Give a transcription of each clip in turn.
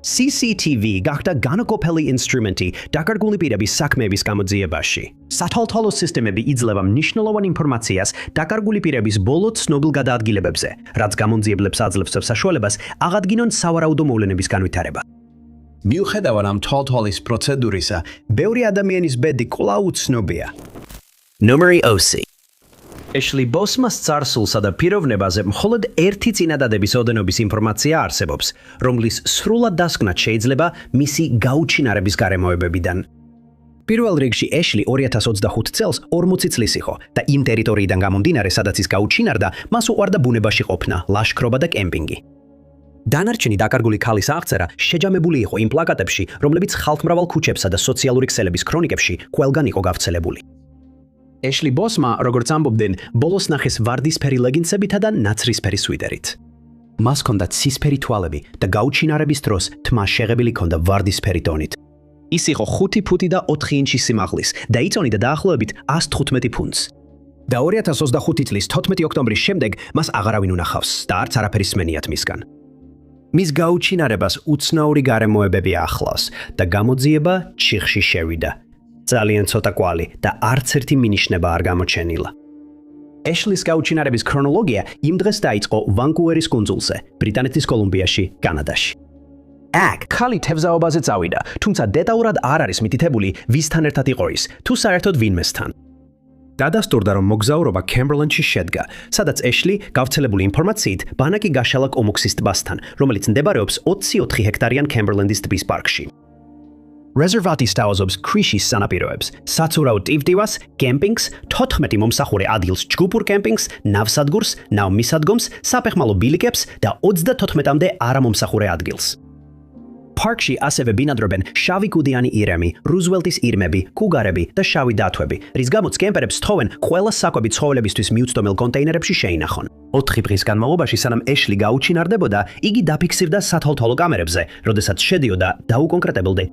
CCTV გახდა განუყოფელი ინსტრუმენტი დაკარგული პირების საქმეების გამოძიებაში. სათვალთვალო სისტემები იძლევა მნიშვნელოვან ინფორმაციას დაკარგული პირების ბოლო ცნობილ გადაადგილებებზე, რაც გამოძიებლებს აძლევს საშუალებას აღადგინონ სავარაუდო მოვლენების განვითარება. მიუხედავად ამ თვალთვალის პროცედურისა, ბევრი ადამიანის ბედი კვლავ უცნობია. ნომერი 20. Ashley Bosma წარსულსა და პიროვნებაზე მხოლოდ ერთი წინადადების ოდენობის ინფორმაცია არსებობს, რომლის სრულად დასკვნა შეიძლება მისი გაუჩინარების გარემოებებიდან. პირველ რიგში Ashley 2025 წელს 40 წლის იყო და იმ ტერიტორიიდან გამომდინარე, სადაც ის გაუჩინარდა, მას უყვარდა ბუნებაში ყოფნა, ლაშქრობა და კემპინგი. დანარჩენი დაკარგული ქალის აღწერა შეჯამებული იყო იმ პლაკატებში, რომლებიც ხალხმრავალ ქუჩებსა და სოციალური ქსელების ქრონიკებში ყველგან იყო გავრცელებული. Ashley Bosma, როგორც ამბობდნენ, ბოლოს ნახეს ვარდისფერი ლეგინსებითა და ნაცრისფერი სვიტერით. მას ჰქონდა ცისფერი თვალები და გაუჩინარების დროს თმა შეღებილი ჰქონდა ვარდისფერი ტონით. ის იყო 5 ფუტი და 4 ინჩი სიმაღლის და იწონიდა დაახლოებით 115 ფუნტს. და 2025 წლის 14 ოქტომბრის შემდეგ მას აღარავინ უნახავს და არც არაფერი სმენიათ მისგან. მის გაუჩინარებას უცნაური გარემოებები ახლავს და გამოძიება ჩიხში შევიდა. ძალიან ცოტა კვალი და არც ერთი მინიშნება არ გამოჩენილა. Ashley-ს გაუჩინარების ქრონოლოგია იმ დღეს დაიწყო ვანკუვერის კუნძულზე, ბრიტანეთის კოლუმბიაში, კანადაში. აქ ქალი თევზაობაზე წავიდა, თუმცა დეტალურად არ არის მითითებული, ვისთან ერთად იყო ის, თუ საერთოდ ვინმესთან. დადასტურდა, რომ მოგზაურობა Cumberland-ში შედგა, სადაც Ashley გავრცელებული ინფორმაციით ბანაკი გაშალა კომოქსის ტბასთან, რომელიც მდებარეობს 24 ჰექტარიან Cumberland-ის ტბის პარკში. Reservati სთავაზობს ქრიშის სანაპიროებს, საცურაო ტივტივას, კემპინგს, 14 მომსახურე ადგილს ჯგუფურ კემპინგს, ნავსადგურს, ნავმისადგომს, საფეხმავლო ბილიკებს და 34-მდე არამომსახურე ადგილს. პარკში ასევე ბინადრობენ შავი კუდიანი ირემი, რუზველტის ირმები, კუგარები და შავი დათვები, რის გამოც კემპერებს თხოვენ ყველა საკვები ცხოველებისთვის მიუწვდომელ კონტეინერებში შეინახონ. 4 დღის განმავლობაში, სანამ Ashley გაუჩინარდებოდა, იგი დაფიქსირდა სათვალთვალო კამერებზე, როდესაც შედიოდა დაუკონკრეტებულდე.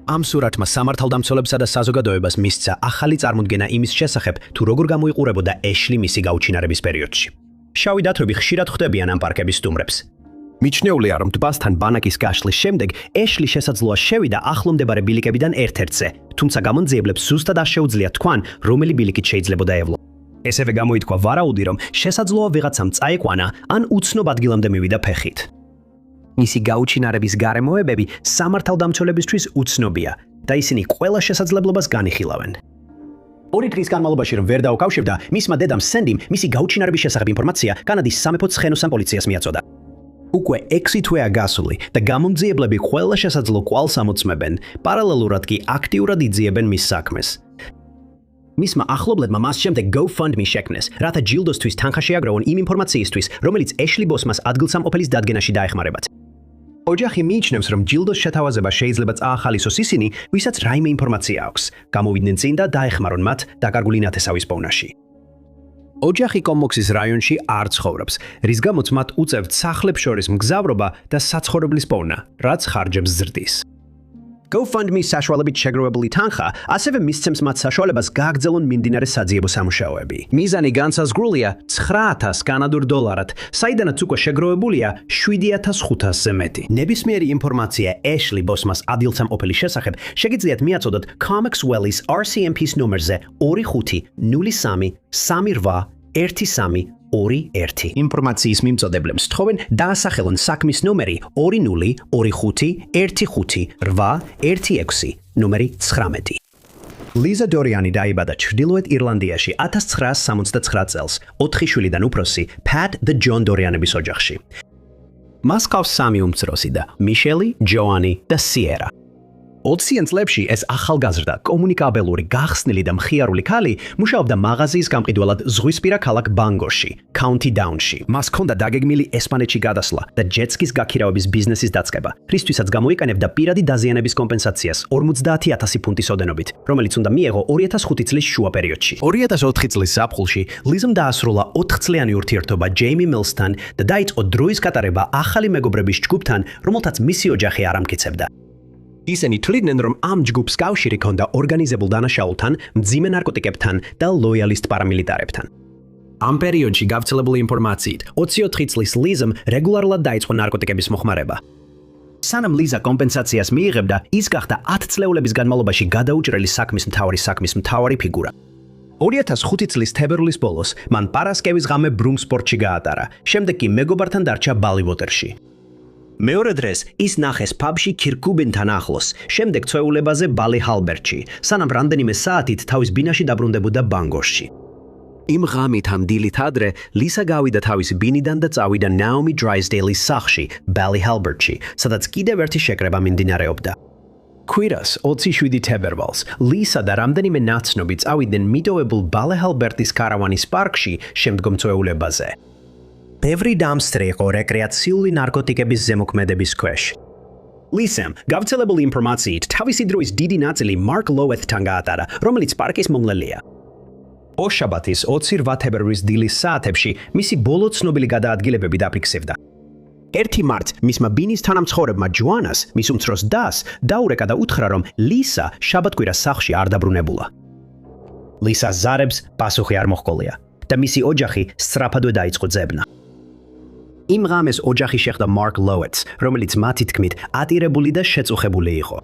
ამ სურათმა სამართალდამცველებსა და საზოგადოებას მისცა ახალი წარმოდგენა იმის შესახებ, თუ როგორ გამოიყურებოდა Ashley მისი გაუჩინარების პერიოდში. შავი დათვები ხშირად ხვდებიან ამ პარკების სტუმრებს. მიჩნეულია, რომ ტბასთან ბანაკის გაშლის შემდეგ Ashley შესაძლოა შევიდა ახლომდებარე ბილიკებიდან ერთ-ერთზე, თუმცა გამონძიებლებს ზუსტად არ შეუძლიათ თქვან, რომელი ბილიკით შეიძლებოდა ევლო. ესევე გამოითქვა ვარაუდი, რომ შესაძლოა ვიღაცამ წაეყვანა ან უცნობ ადგილამდე მივიდა ფეხით. მისი გაუჩინარების გარემოებები სამართალდამცველებისთვის უცნობია და ისინი ყველა შესაძლებლობას განიხილავენ. 2 დღის განმავლობაში რომ ვერ დაუკავშირდა, მისმა დედამ სენდიმ მისი გაუჩინარების შესახებ ინფორმაცია კანადის სამეფო ცხენოსან პოლიციას მიაწოდა. უკვე 6 თვეა გასული და გამომძიებლები ყველა შესაძლო კვალს ამოწმებენ, პარალელურად კი აქტიურად იძიებენ მის საქმეს. მისმა ახლობლებმა მას შემდეგ GoFundMe შექმნეს, რათა ჯილდოსთვის თანხა შეაგროვონ იმ ინფორმაციისთვის, რომელიც Ashley Bosma-ს ადგილსამყოფელის დადგენაში დაეხმარებათ. ოჯახი მიიჩნევს, რომ ჯილდოს შეთავაზება შეიძლება წაახალისოს ისინი, ვისაც რაიმე ინფორმაცია აქვს, გამოვიდნენ წინ და დაეხმარონ მათ დაკარგული ნათესავის პოვნაში. ოჯახი კომოქსის რაიონში არ ცხოვრობს, რის გამოც მათ უწევთ სახლებს შორის მგზავრობა და საცხოვრებლის პოვნა, რაც ხარჯებს ზრდის. GoFundMe საშუალებით შეგროვებული თანხა ასევე მისცემს მათ საშუალებას გააგრძელონ მიმდინარე საძიებო სამუშაოები. მიზანი განსაზღვრულია 9,000 კანადურ დოლარად, საიდანაც უკვე შეგროვებულია 7,500-ზე მეტი. ნებისმიერი ინფორმაცია Ashley Bosma-ს ადგილსამყოფელის შესახებ შეგიძლიათ მიაწოდოთ Comex Wells RCMP-ს ნომერზე 25-08-13-21. ინფორმაციის მიმწოდებლებს თხოვენ დაასახელონ საქმის ნომერი 2025-15-8-16 ნომერი 19. ლიზა დორიანი დაიბადა ჩრდილოეთ ირლანდიაში 1969 წელს 4 შვილიდან უფროსი Pat და John დორიანების ოჯახში. მას ჰყავს 3 უმცროსი და მიშელი, ჯოანი და სიერა. 20-იან წლებში ეს ახალგაზრდა, კომუნიკაბელური, გახსნილი და მხიარული ქალი მუშაობდა მაღაზიის გამყიდველად ზღვისპირა ქალაქ ბანგორში, County Down-ში. მას ჰქონდა დაგეგმილი ესპანეთში გადასვლა და ჯეტსკის გაქირავების ბიზნესის დაწყება, რისთვისაც გამოიყენებდა პირადი დაზიანების კომპენსაციას 50,000 ფუნტის ოდენობით, რომელიც უნდა მიეღო 2005 წლის შუა პერიოდში. 2004 წლის ზაფხულში ლიზამ დაასრულა 4-წლიანი ურთიერთობა Jamie Mills-თან და დაიწყო დროის გატარება ახალი მეგობრების ჯგუფთან, რომელთაც მისი ოჯახი არ ამტკიცებდა. ისინი თვლიდნენ, რომ ამ ჯგუფს კავშირი ჰქონდა ორგანიზებულ დანაშაულთან, მძიმე ნარკოტიკებთან და ლოიალისტ პარამილიტარებთან. ამ პერიოდში გავრცელებული ინფორმაციით 24 წლის ლიზამ რეგულარულად დაიწყო ნარკოტიკების მოხმარება. სანამ ლიზა კომპენსაციას მიიღებდა, ის გახდა 10 წლეულების განმავლობაში გადაუჭრელი საქმის მთავარი ფიგურა. 2005 წლის თებერვლის ბოლოს მან პარასკევის ღამე ბრუმსპორტში გაატარა, შემდეგ კი მეგობართან დარჩა ბალიუოტერში. მეორე დღეს ის ნახეს ფაბში ქირკუბინთან ახლოს, შემდეგ წვეულებაზე ბალი ჰალბერტში, სანამ რამდენიმე საათით თავის ბინაში დაბრუნდებოდა ბანგორში. იმ ღამით ან დილით ადრე ლისა გავიდა თავისი ბინიდან და წავიდა ნაომი დრაიზდეილის სახლში, ბალი ჰალბერტში, სადაც კიდევ ერთი შეკრება მიმდინარეობდა. კვირას 27 თებერვალს ლისა და რამდენიმე ნაცნობი წავიდნენ მიტოვებულ ბალი ჰალბერტის კარავანის პარკში შემდგომ წვეულებაზე. ბევრი დამსწრე იყო რეკრეაციული ნარკოტიკების ზემოქმედების ქვეშ. ლისამ გავრცელებული ინფორმაციით თავისი დროის დიდი ნაწილი მარკ ლოუეთთან გაატარა, რომელიც პარკის მომლელია. ოშაბათის 28 თებერვლის დილის საათებში მისი ბოლო ცნობილი გადაადგილებები დაფიქსირდა. 1 მარტს მისმა ბინის თანამცხოვრებმა ჯოანას, მის უმცროს დას, დაურეკა და უთხრა, რომ ლისა შაბათკვირას სახლში არ დაბრუნებულა. ლისას ზარებს პასუხი არ მოჰყოლია და მისი ოჯახი სწრაფადვე დაიწყო ძებნა. იმ ღამეს ოჯახი შეხვდა მარკ ლოუეთს, რომელიც მათი თქმით ატირებული და შეწუხებული იყო.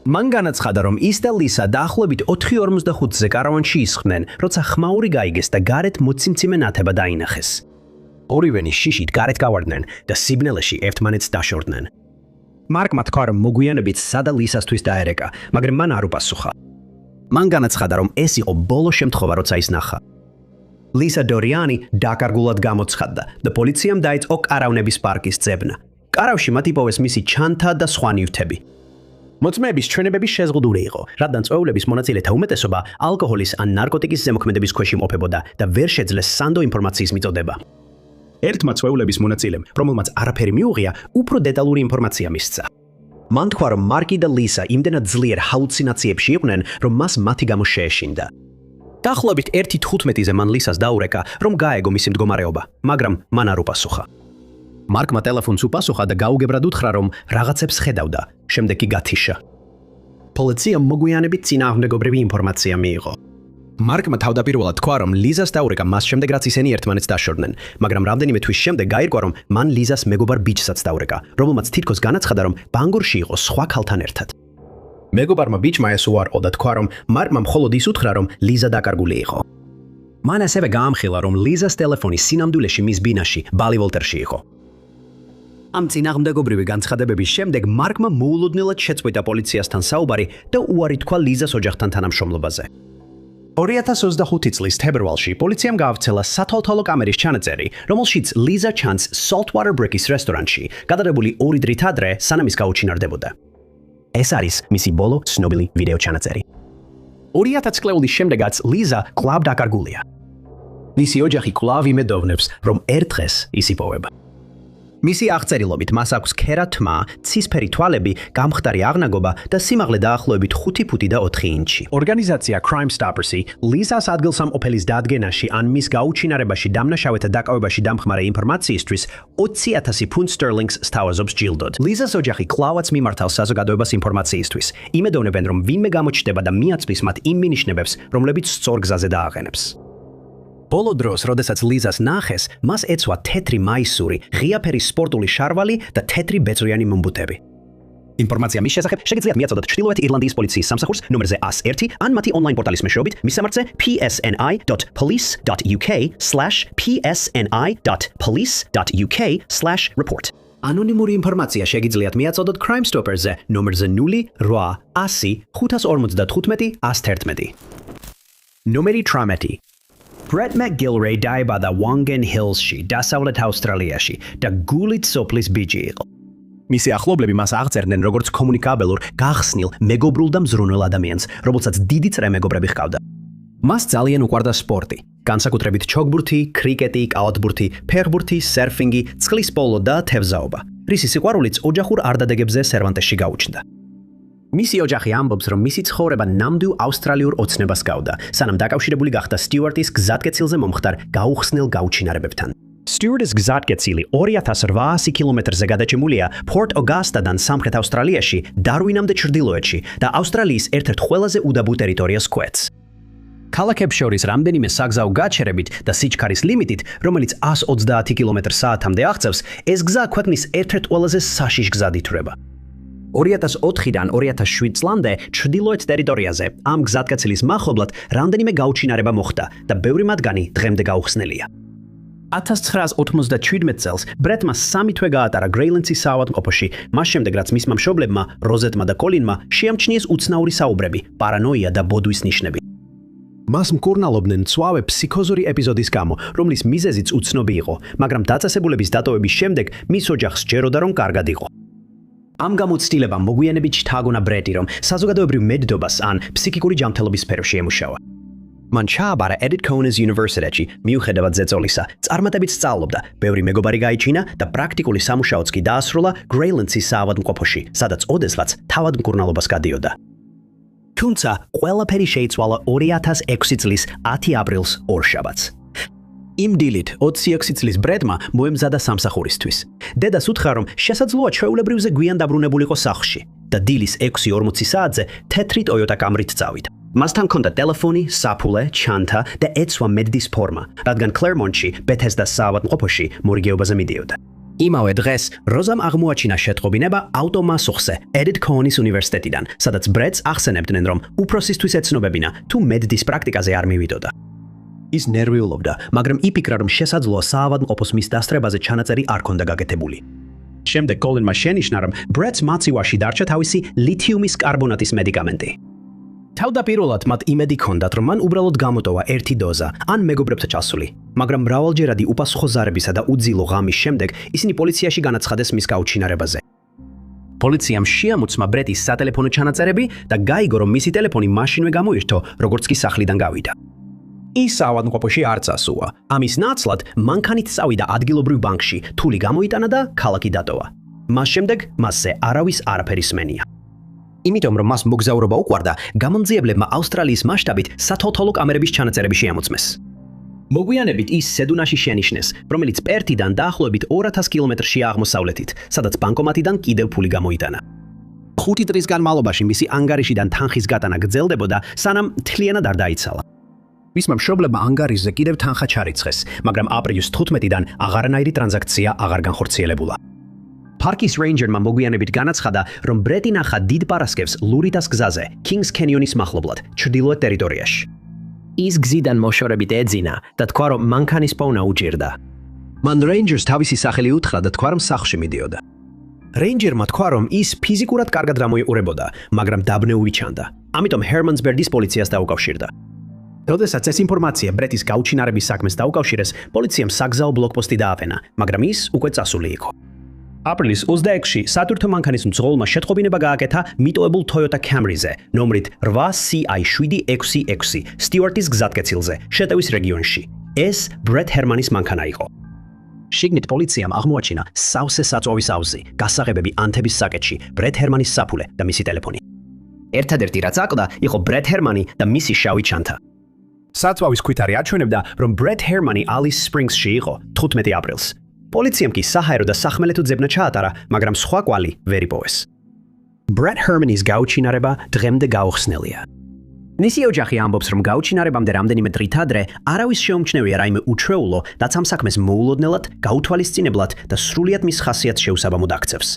მან განაცხადა, რომ ის და ლისა დაახლოებით 4:45-ზე კარავანში ისხდნენ, როცა ხმაური გაიგეს და გარეთ მოციმციმე ნათება დაინახეს. ორივენი შიშით გარეთ გავარდნენ და სიბნელეში ერთმანეთს დაშორდნენ. მარკმა თქვა, რომ მოგვიანებით სადა ლისასთვის დაერეკა, მაგრამ მან არ უპასუხა. მან განაცხადა, რომ ეს იყო ბოლო შემთხვევა, როცა ის ნახა. ლისა დორიანი დაკარგულად გამოცხადდა და პოლიციამ დაიწყო კარავნების პარკის ძებნა. კარავში მათ იპოვეს მისი ჩანთა და სხვა ნივთები. მოწმეების ჩვენებები შეზღუდული იყო, რადგან წვეულების მონაწილეთა უმეტესობა ალკოჰოლის ან ნარკოტიკის ზემოქმედების ქვეშ იმყოფებოდა და ვერ შეძლეს სანდო ინფორმაციის მიწოდება. ერთმა წვეულების მონაწილემ, რომელმაც არაფერი მიუღია, უფრო დეტალური ინფორმაცია მისცა. მან თქვა, რომ მარკი და ლისა იმდენად ძლიერ ჰალუცინაციებში იყვნენ, რომ მას მათი გამო შეეშინდა. დაახლოებით 1:15-ზე მან ლისას დაურეკა, რომ გაეგო მისი მდგომარეობა, მაგრამ მან არ უპასუხა. მარკმა ტელეფონს უპასუხა და გაუგებრად უთხრა, რომ რაღაცებს ხედავდა, შემდეგ კი გათიშა. პოლიციამ მოგვიანებით წინააღმდეგობრივი ინფორმაცია მიიღო. მარკმა თავდაპირველად თქვა, რომ ლიზას დაურეკა მას შემდეგ, რაც ისინი ერთმანეთს დაშორდნენ, მაგრამ რამდენიმე თვის შემდეგ გაირკვა, რომ მან ლიზას მეგობარ ბიჭსაც დაურეკა, რომელმაც თითქოს განაცხადა, რომ ბანგორში იყო სხვა ქალთან ერთად. მეგობარმა ბიჭმა ეს უარყო და თქვა, რომ მარკმა მხოლოდ ის უთხრა, რომ ლიზა დაკარგული იყო. მან ასევე გაამხილა, რომ ლიზას ტელეფონი სინამდვილეში მის ბინაში, ბალიუოტერში იყო. ამ წინააღმდეგობრივი განცხადებების შემდეგ მარკმა მოულოდნელად შეწყვიტა პოლიციასთან საუბარი და უარი თქვა ლიზას ოჯახთან თანამშრომლობაზე. 2025 წლის თებერვალში პოლიციამ გაავრცელა სათვალთვალო კამერის ჩანაწერი, რომელშიც ლიზა ჩანს Saltwater Brick-ის რესტორანში, გადადებული 2 დღით ადრე, სანამ ის გაუჩინარდებოდა. ეს არის მისი ბოლო ცნობილი ვიდეო ჩანაწერი. 2000 წლების შემდეგაც ლიზა კვლავ დაკარგულია. მისი ოჯახი კვლავ იმედოვნებს, რომ ერთ დღეს ის იპოვება. მისი აღწერილობით მას აქვს ქერა თმა, ცისფერი თვალები, გამხდარი აღნაგობა და სიმაღლე დაახლოებით 5 ფუტი და 4 ინჩი. ორგანიზაცია Crime Stoppers-ი ლიზას ადგილსამყოფელის დადგენაში ან მის გაუჩინარებაში დამნაშავეთა დაკავებაში დამხმარე ინფორმაციისთვის 20,000 ფუნტ სტერლინგს სთავაზობს ჯილდოდ. ლიზას ოჯახი კვლავაც მიმართავს საზოგადოებას ინფორმაციისთვის. იმედოვნებენ, რომ ვინმე გამოჩნდება და მიაწვის მათ იმ მინიშნებებს, რომლებიც სწორ გზაზე დააყენებს. ბოლო დროს, როდესაც ლიზას ნახეს, მას ეცვა თეთრი მაისური, ღია ფერის სპორტული შარვალი და თეთრი ბეწვიანი მომბუთები. ინფორმაცია მის შესახებ შეგიძლიათ მიაწოდოთ ჩრდილოეთ ირლანდიის პოლიციის სამსახურს ნომერზე 101 ან მათი ონლაინ პორტალის მეშვეობით მისამართზე psni.police.uk/psni.police.uk/report. ანონიმური ინფორმაცია შეგიძლიათ მიაწოდოთ Crime Stoppers-ზე ნომერზე 0800-555-111. ნომერი 18. Brett McGilray დაიბადა Wangan Hills-ში, დასავლეთ ავსტრალიაში და გულით სოფლის ბიჭი იყო. მისი ახლობლები მას აღწერდნენ როგორც კომუნიკაბელურ, გახსნილ, მეგობრულ და მზრუნველ ადამიანს, რომელსაც დიდი წრე მეგობრები ჰყავდა. მას ძალიან უყვარდა სპორტი, განსაკუთრებით ჩოგბურთი, კრიკეტი, კალათბურთი, ფეხბურთი, სერფინგი, წყლის პოლო და თევზაობა. რისი სიყვარულიც ოჯახურ არდადეგებზე სერვანტესში გაუჩნდა. მისი ოჯახი ამბობს, რომ მისი ცხოვრება ნამდვილ ავსტრალიურ ოცნებას გავდა, სანამ დაკავშირებული გახდა სტიუარტის გზატკეცილზე მომხდარ გაუხსნელ გაუჩინარებებთან. სტიუარტის გზატკეცილი 2800 კილომეტრზე გადაჭიმულია Port Augusta-დან სამხრეთ ავსტრალიაში, დარვინამდე ჩრდილოეთში და ავსტრალიის ერთ-ერთ ყველაზე უდაბურ ტერიტორიას კვეთს. ქალაქებს შორის რამდენიმე საგზაო გაჩერებით და სიჩქარის ლიმიტით, რომელიც 130 კმ/სთ-მდე აღწევს, ეს გზა ქვეყნის ერთ-ერთ ყველაზე საშიშ გზად ითვლება. 2004-დან 2007 წლამდე ჩრდილოეთ ტერიტორიაზე ამ გზატკეცილის მახლობლად რამდენიმე გაუჩინარება მოხდა და ბევრი მათგანი დღემდე გაუხსნელია. 1997 წელს ბრეტმა 3 თვე გაატარა გრეილენცის საავადმყოფოში, მას შემდეგ რაც მისმა მშობლებმა, როზეტმა და კოლინმა შეამჩნიეს უცნაური საუბრები, პარანოია და ბოდვის ნიშნები. მას მკურნალობდნენ მწვავე ფსიქოზური ეპიზოდის გამო, რომლის მიზეზიც უცნობი იყო, მაგრამ დაწესებულების დატოვების შემდეგ მის ოჯახს სჯეროდა, რომ კარგად იყო. ამ გამოცდილებამ მოგვიანებით შთააგონა ბრეტი, რომ საზოგადოებრივ მედდობას ან ფსიქიკური ჯანმრთელობის სფეროში ემუშავა. მან ჩააბარა Edith Cohen's University-ში, მიუხედავად ზეწოლისა, წარმატებით სწავლობდა, ბევრი მეგობარი გაიჩინა და პრაქტიკული სამუშაოც კი დაასრულა გრეილენცის საავადმყოფოში, სადაც ოდესღაც თავად მკურნალობას გადიოდა. თუმცა, ყველაფერი შეიცვალა 2006 წლის 10 აპრილს ორშაბათს. იმ დილით 26 წლის ბრეტმა მოემზადა სამსახურისთვის. დედას უთხრა, რომ შესაძლოა ჩვეულებრივზე გვიან დაბრუნებულიყო სახლში და დილის 6:40 საათზე თეთრი Toyota Camry-ით წავიდა. მასთან ჰქონდა ტელეფონი, საფულე, ჩანთა და ეცვა მედდის ფორმა, რადგან კლერმონტში, ბეთესდას საავადმყოფოში მორიგეობაზე მიდიოდა. იმავე დღეს როზამ აღმოაჩინა შეტყობინება ავტომასუხზე, Edith Cohen's უნივერსიტეტიდან, სადაც ბრეტს ახსენებდნენ, რომ უფროსისთვის ეცნობებინა, თუ მედდის პრაქტიკაზე არ მივიდოდა. ის ნერვიულობდა, მაგრამ იფიქრა, რომ შესაძლოა საავადმყოფოს მის დასწრებაზე ჩანაწერი არ ქონდა გაკეთებული. შემდეგ კოლინმა შენიშნა, რომ ბრეტს მაცივაში დარჩა თავისი ლითიუმის კარბონატის მედიკამენტი. თავდაპირველად მათ იმედი ჰქონდათ, რომ მან უბრალოდ გამოტოვა ერთი დოზა, ან მეგობრებთან ჩასული, მაგრამ მრავალჯერადი უპასუხო ზარებისა და უძილო ღამის შემდეგ ისინი პოლიციაში განაცხადეს მის გაუჩინარებაზე. პოლიციამ შეამოწმა ბრეტის სატელეფონო ჩანაწერები და გაიგო, რომ მისი ტელეფონი მაშინვე გამოირთო, როგორც კი სახლიდან გავიდა. ის საავადმყოფოში არ წასულა. ამის ნაცვლად მანქანით წავიდა ადგილობრივ ბანკში, თული გამოიტანა და ქალაქი დატოვა. მას შემდეგ მასზე არავის არაფერი სმენია. იმიტომ რომ მას მოგზაურობა უყვარდა, გამომძიებლებმა ავსტრალიის მასშტაბით სათვალთვალო კამერების ჩანაწერები შეამოწმეს. მოგვიანებით ის სედუნაში შენიშნეს, რომელიც პერთიდან დაახლოებით 2000 კილომეტრში აღმოსავლეთით, სადაც ბანკომატიდან კიდევ ფული გამოიტანა. 5 წლის განმავლობაში მისი ანგარიშიდან თანხის გატანა გრძელდებოდა, სანამ მთლიანად არ დაიცალა. მისმა მშობლებმა ანგარიშზე კიდევ თანხა ჩარიცხეს, მაგრამ აპრილის 15-დან აღარანაირი ტრანზაქცია აღარ განხორციელებულა. პარკის რეინჯერმა მოგვიანებით განაცხადა, რომ ბრეტი ნახა დიდ პარასკევს ლურიტას გზაზე, Kings Canyon-ის მახლობლად, ჩრდილოეთ ტერიტორიაში. ის გზიდან მოშორებით ეძინა და თქვა, რომ მანქანის პოვნა უჭირდა. მან რეინჯერს თავისი სახელი უთხრა და თქვა, რომ სახლში მიდიოდა. რეინჯერმა თქვა, რომ ის ფიზიკურად კარგად გამოიყურებოდა, მაგრამ დაბნეული ჩანდა. ამიტომ ჰერმანსბერგის პოლიციას დაუკავშირდა. როდესაც ეს ინფორმაცია ბრეტის გაუჩინარების საქმეს დაუკავშირეს, პოლიციამ საგზაო ბლოკპოსტი დააფენა, მაგრამ ის უკვე წასული იყო. აპრილის 26-ში სატვირთო მანქანის მძღოლმა შეტყობინება გააკეთა მიტოვებულ Toyota Camry-ზე, ნომრით 8CI766 სტიუარტის გზატკეცილზე, შეტევის რეგიონში. ეს ბრეტ ჰერმანის მანქანა იყო. შიგნით პოლიციამ აღმოაჩინა სავსე საწვავის ავზი, გასაღებები ანთების საკეთში, ბრეტ ჰერმანის საფულე და მისი ტელეფონი. ერთადერთი რაც აკლდა, იყო ბრეტ ჰერმანი და მისი შავი ჩანთა. საწვავის ქვითარი აჩვენებდა, რომ ბრეტ ჰერმანი ალის სპრინგსში იყო 15 აპრილს. პოლიციამ კი საჰაერო და სახმელეთო ძებნა ჩაატარა, მაგრამ სხვა კვალი ვერ იპოვეს. ბრეტ ჰერმანის გაუჩინარება დღემდე გაუხსნელია. მისი ოჯახი ამბობს, რომ გაუჩინარებამდე რამდენიმე დღით ადრე არავის შეუმჩნევია რაიმე უჩვეულო, რაც ამ საქმეს მოულოდნელად, გაუთვალისწინებლად და სრულიად მის ხასიათს შეუსაბამოდ აქცევს.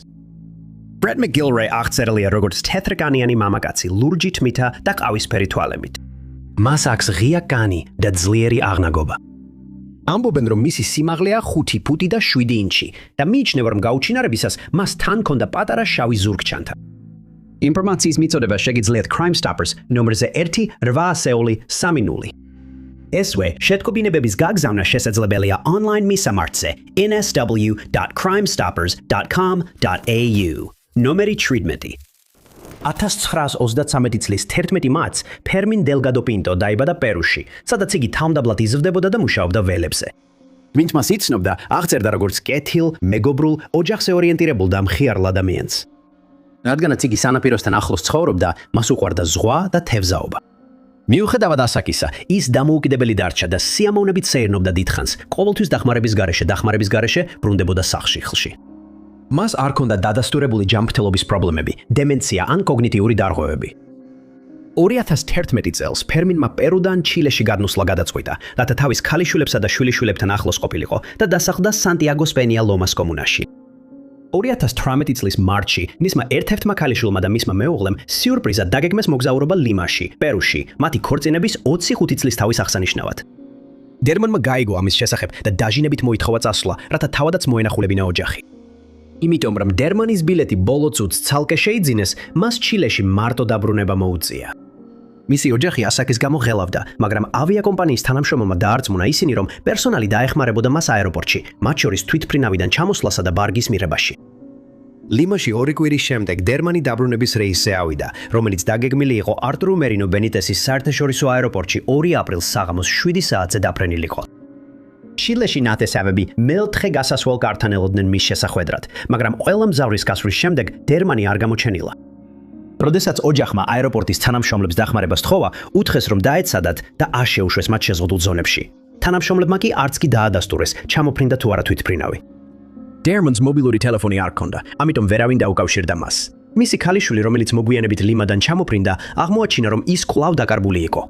ბრეტ მეკგილრეი აღწერილია როგორც თეთრკანიანი მამაკაცი, ლურჯი თმითა და ყავისფერი თვალებით. მას აქვს ღია კანი და ძლიერი აღნაგობა. ამბობენ, რომ მისი სიმაღლეა 5 ფუტი და 7 ინჩი და მიიჩნევა, რომ გაუჩინარებისას მას თან ჰქონდა პატარა შავი ზურგჩანთა. ინფორმაციის მიწოდება შეგიძლიათ Crime Stoppers ნომერზე 1-800-30. ესვე შეტყობინებების გაგზავნა შესაძლებელია online მისამართზე nsw.crimestoppers.com.au. ნომერი 17. 1933 წლის 11 მარტს ფერმინ დელგადო პინტო დაიბადა პერუში, სადაც იგი თავმდაბლად იზრდებოდა და მუშაობდა ველებზე. ვინც მას იცნობდა, აღწერდა როგორც კეთილ, მეგობრულ, ოჯახზე ორიენტირებულ და მხიარულ ადამიანს. რადგანაც იგი სანაპიროსთან ახლოს ცხოვრობდა, მას უყვარდა ზღვა და თევზაობა. მიუხედავად ასაკისა, ის დამოუკიდებელი დარჩა და სიამოვნებით სეირნობდა დიდხანს, ყოველთვის დახმარების გარეშე ბრუნდებოდა სახლში. მას არ ჰქონდა დადასტურებული ჯანმრთელობის პრობლემები, დემენცია ან კოგნიტიური დარღვევები. 2011 წელს ფერმინმა პერუდან ჩილეში გადმოსვლა გადაწყვიტა, რათა თავის ქალიშვილებსა და შვილიშვილებთან ახლოს ყოფილიყო და დასახლდა სანტიაგოს პენია ლომას კომუნაში. 2018 წლის მარტში მისმა ერთ-ერთმა ქალიშვილმა და მისმა მეუღლემ სიურპრიზად დაგეგმეს მოგზაურობა ლიმაში, პერუში, მათი ქორწინების 25 წლის თავის აღსანიშნავად. დერმანმა გაიგო ამის შესახებ და დაჟინებით მოითხოვა წასვლა, რათა თავადაც მოენახულებინა ოჯახი. იმიტომ რომ დერმანის ბილეთი ბოლო წუთს ცალკე შეიძინეს, მას ჩილეში მარტო დაბრუნება მოუწია. მისი ოჯახი ასაკის გამო ღელავდა, მაგრამ ავიაკომპანიის თანამშრომელმა დაარწმუნა ისინი, რომ პერსონალი დაეხმარებოდა მას აეროპორტში, მათ შორის თვითმფრინავიდან ჩამოსვლასა და ბარგის მიღებაში. ლიმაში 2 კვირის შემდეგ დერმანი დაბრუნების რეისზე ავიდა, რომელიც დაგეგმილი იყო არტურო მერინო ბენიტესის საერთაშორისო აეროპორტში 2 აპრილს საღამოს 7 საათზე დაფრენილიყო. ჩილეში ნათესავები მეოთხე გასასვლელ კარტთან ელოდნენ მის შესახვედრად, მაგრამ ყველა მგზავრის გასვლის შემდეგ დერმანი არ გამოჩენილა. როდესაც ოჯახმა აეროპორტის თანამშრომლებს დახმარებას თხოვა, უთხრეს რომ დაეცადათ და არ შეუშვეს მათ შეზღუდულ ზონებში. თანამშრომლებმა კი არც კი დაადასტურეს, ჩამოფრინდა თუ არა თვითმფრინავი. დერმანს მობილური ტელეფონი არ ჰქონდა, ამიტომ ვერავინ დაუკავშირდა მას. მისი ქალიშვილი, რომელიც მოგვიანებით ლიმადან ჩამოფრინდა, აღმოაჩინა რომ ის კვლავ დაკარგული იყო.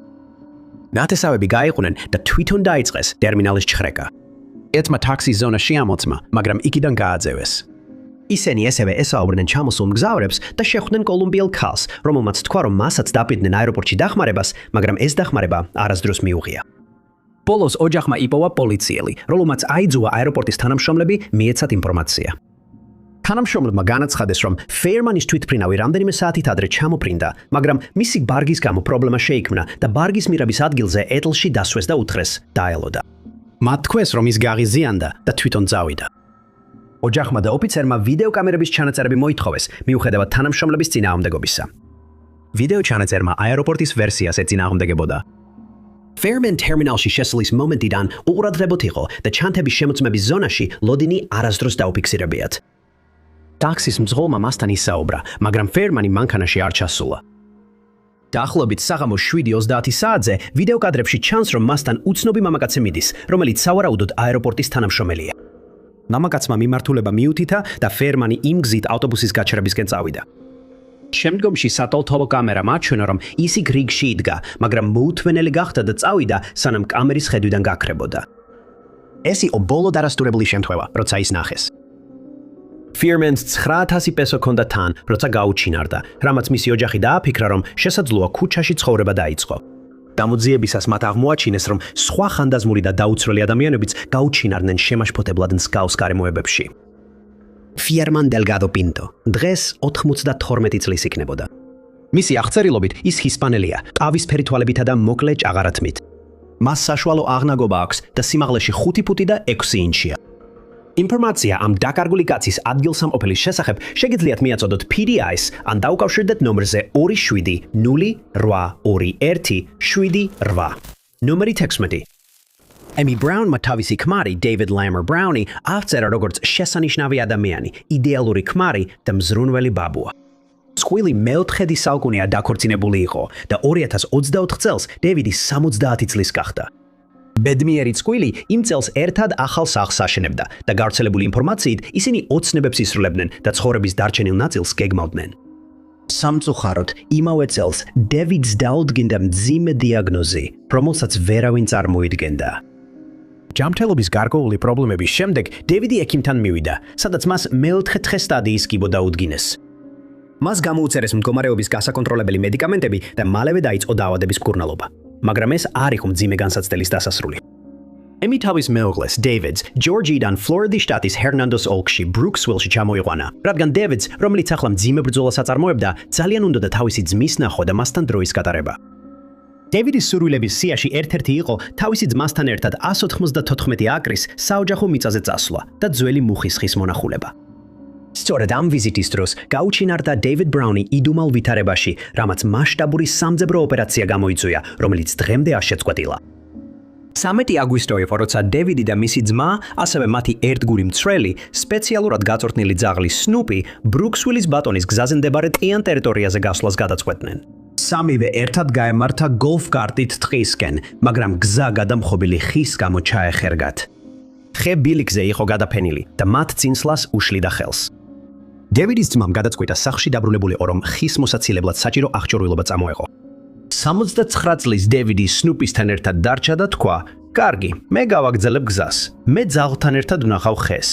ნათესავები გაიყვნენ და თვითონ დაიწყეს ტერმინალის ჩხრეკა. ერთმა ტაქსის ზონაში ამოწმა, მაგრამ იქიდან გააძევეს. ისინი ესევე ესაუბრნენ ჩამოსულ მგზავრებს და შეხვდნენ კოლუმბიელ ქალს, რომელმაც თქვა, რომ მასაც დაპირდნენ აეროპორტში დახმარებას, მაგრამ ეს დახმარება არასდროს მიუღია. ბოლოს ოჯახმა იპოვა პოლიციელი, რომელმაც აიძულა აეროპორტის თანამშრომლები მიეცათ ინფორმაცია. თანამშრომლებმა განაცხადეს, რომ ფეირმანის თვითმფრინავი რამდენიმე საათით ადრე ჩამოფრინდა, მაგრამ მისი ბარგის გამო პრობლემა შეიქმნა და ბარგის მიღების ადგილზე ეტლში დასვეს და უთხრეს დაელოდა. მათ თქვეს, რომ ის გაღიზიანდა და თვითონ წავიდა. ოჯახმა და ოფიცერმა ვიდეო კამერების ჩანაწერები მოითხოვეს, მიუხედავად თანამშრომლების წინააღმდეგობისა. ვიდეო ჩანაწერმა აეროპორტის ვერსიას ეწინააღმდეგებოდა. Fairman ტერმინალში შესვლის მომენტიდან უყურადღებოთ იყო და ჩანთების შემოწმების ზონაში ლოდინი არასდროს დაუფიქსირებიათ. ტაქსის მძღოლმა მასთან ისაუბრა, მაგრამ ფერმანი მანქანაში არ ჩასულა. დაახლოებით საღამოს 7:30 საათზე ვიდეო კადრებში ჩანს, რომ მასთან უცნობი მამაკაცი მიდის, რომელიც სავარაუდოდ აეროპორტის თანამშრომელია. მამაკაცმა მიმართულება მიუთითა და ფერმანი იმ გზით ავტობუსის გაჩერებისკენ წავიდა. შემდგომში სათოლთოლო კამერამ აჩვენა, რომ ის იქ რიგში იდგა, მაგრამ მოუთმენელი გახდა და წავიდა, სანამ კამერის ხედვიდან გაქრებოდა. ეს იყო ბოლო დარასტურებული შემთხვევა, როცა ის ნახეს. Fearman's 900 პესო ჰქონდა თან, როცა გაუჩინარდა, რამაც მისი ოჯახი დააფიქრა, რომ შესაძლოა ქუჩაში ცხოვრება დაიწყო. დამოძიებისას მათ აღმოაჩინეს, რომ სხვა ხანდაზმული და დაუცველი ადამიანებიც გაუჩინარდნენ შემაშფოთებლად მსგავს გარემოებებში. Firman Delgado Pinto დღეს 92 წლის იქნებოდა. მისი აღწერილობით ის ჰისპანელია, ყავისფერი თვალებითა და მოკლე ჭაღარათმით. მას საშუალო აღნაგობა აქვს და სიმაღლეში 5 ფუტი და 6 ინჩია. ინფორმაცია ამ დაკარგული კაცის ადგილსამყოფელის შესახებ შეგიძლიათ მიაწოდოთ PDI-ს ან დაუკავშირდეთ ნომერზე 27082178. ნომერი 16. Amy Brown-მა თავისი ქმარი David Lamar Brownie აღწერა როგორც შესანიშნავი ადამიანი, იდეალური ქმარი და მზრუნველი ბაბუა. სკუილი მეოთხედი საუკუნეა დაქორწინებული იყო და 2024 წელს დევიდი 70 წლის გახდა. ბედნიერი სკუილი იმ წელს ერთად ახალ სახლს აშენებდა და გავრცელებული ინფორმაციით ისინი ოცნებებს ისრულებდნენ და ცხოვრების დარჩენილ ნაწილს გეგმავდნენ. სამწუხაროდ, იმავე წელს დევიდს დაუდგინდა მძიმე დიაგნოზი, რომელსაც ვერავინ წარმოიდგენდა. ჯანმრთელობის გარკვეული პრობლემების შემდეგ დევიდი ექიმთან მივიდა, სადაც მას მეოთხე თხე სტადიის კიბო დაუდგინეს. მას გამოუწერეს მდგომარეობის გასაკონტროლებელი მედიკამენტები და მალევე დაიწყო დაავადების მკურნალობა. მაგრამ ეს არ იყო მძიმე განსაცდელის დასასრული. ემი თავის მეუღლეს, დეივიდს, ჯორჯიიდან ფლორიდის შტატის ჰერნანდოს ოლქში, ბრუქსვილში ჩამოიყვანა, რადგან დეივიდს, რომელიც ახლა მძიმე ბრძოლას აწარმოებდა, ძალიან უნდოდა თავისი ძმის ნახვა და მასთან დროის გატარება. დევიდის სურვილების სიაში ერთ-ერთი იყო თავისი ძმასთან ერთად 194 აკრის საოჯახო მიწაზე წასვლა და ძველი მუხის ხის მონახულება. სწორედ ამ ვიზიტის დროს გაუჩინარდა დეივიდ ბრაუნი იდუმალ ვითარებაში, რამაც მასშტაბური სამძებრო ოპერაცია გამოიწვია, რომელიც დღემდე არ შეწყვეტილა. 13 აგვისტო იყო, როცა დევიდი და მისი ძმა, ასევე მათი ერთგული მცრელი, სპეციალურად გაწვრთნილი ძაღლი სნუპი, ბრუქსვილის ბატონის გზაზე მდებარე ტყიან ტერიტორიაზე გასვლას გადაწყვეტდნენ. სამივე ერთად გაემართა გოლფ კარტით ტყისკენ, მაგრამ გზა გადამხობილი ხის გამო ჩაეხერგათ. ხე ბილიკზე იყო გადაფენილი და მათ წინსლას უშლიდა ხელს. დევიდის ძმამ გადაწყვიტა სახლში დაბრუნებულიყო, რომ ხის მოსაცილებლად საჭირო აღჭურვილობა წამოეყო. 79 წლის დევიდი სნუპისთან ერთად დარჩა და თქვა: "კარგი, მე გავაგრძელებ გზას. მე ძაღლთან ერთად ვნახავ ხეს."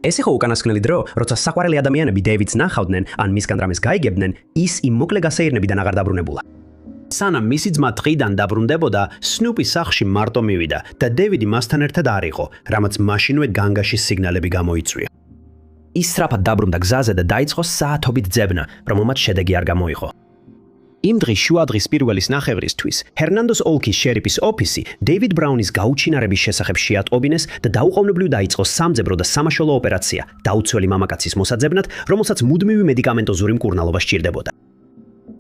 ეს იყო უკანასკნელი დრო, როცა საყვარელი ადამიანები დეივიდს ნახავდნენ ან მისგან რამეს გაიგებდნენ, ის იმ მოკლე გასეირნებიდან აღარ დაბრუნებულა. სანამ მისი ძმა დღიდან დაბრუნდებოდა, სნუპი სახლში მარტო მივიდა და დევიდი მასთან ერთად არ იყო, რამაც მაშინვე განგაშის სიგნალები გამოიწვია. ის სწრაფად დაბრუნდა გზაზე და დაიწყო საათობით ძებნა, რომელმაც შედეგი არ გამოიღო. იმ დღის შუადღის პირველის ნახევრისთვის ჰერნანდოს ოლქის შერიფის ოფისი დეივიდ ბრაუნის გაუჩინარების შესახებ შეატყობინეს და დაუყოვნებლივ დაიწყო სამძებრო და სამაშველო ოპერაცია დაუცველი მამაკაცის მოსაძებნად, რომელსაც მუდმივი მედიკამენტოზური მკურნალობა სჭირდებოდა.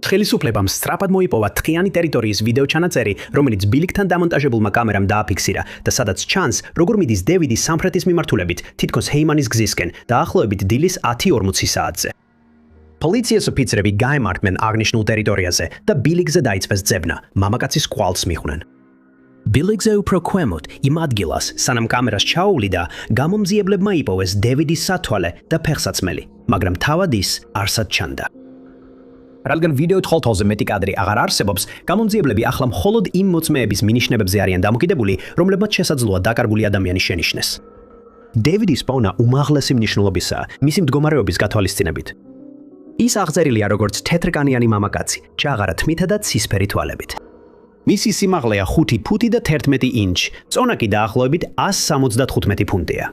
ხელისუფლებამ სწრაფად მოიპოვა ტყიანი ტერიტორიის ვიდეოჩანაწერი, რომელიც ბილიკთან დამონტაჟებულმა კამერამ დააფიქსირა და სადაც ჩანს, როგორ მიდის დევიდი სამხრეთის მიმართულებით, თითქოს ჰეიმანის გზისკენ, დაახლოებით დილის 10:40 საათზე. პოლიციას ოფიცრები გაემართნენ აღნიშნულ ტერიტორიაზე და ბილიკზე დაიწყეს ძებნა, მამაკაცის კვალს მიხვდნენ. ბილიკზე უფრო ქვემოთ, იმ ადგილას, სანამ კამერას ჩაუვლიდა, გამომძიებლებმა იპოვეს დევიდის სათვალე და ფეხსაცმელი, მაგრამ თავად ის არსად ჩანდა. რადგან ვიდეო თვალთვალზე მეტი კადრი აღარ არსებობს, გამომძიებლები ახლა მხოლოდ იმ მოწმეების მინიშნებებზე არიან დამოკიდებული, რომლებმაც შესაძლოა დაკარგული ადამიანი შენიშნეს. დევიდის პოვნა უმაღლესი მნიშვნელობისაა მისი მდგომარეობის გათვალისწინებით. ის აღწერილია როგორც თეთრკანიანი მამაკაცი, ჭაღარა თმითა და ცისფერი თვალებით. მისი სიმაღლეა 5 ფუტი და 11 ინჩი, წონა კი დაახლოებით 175 ფუნტია.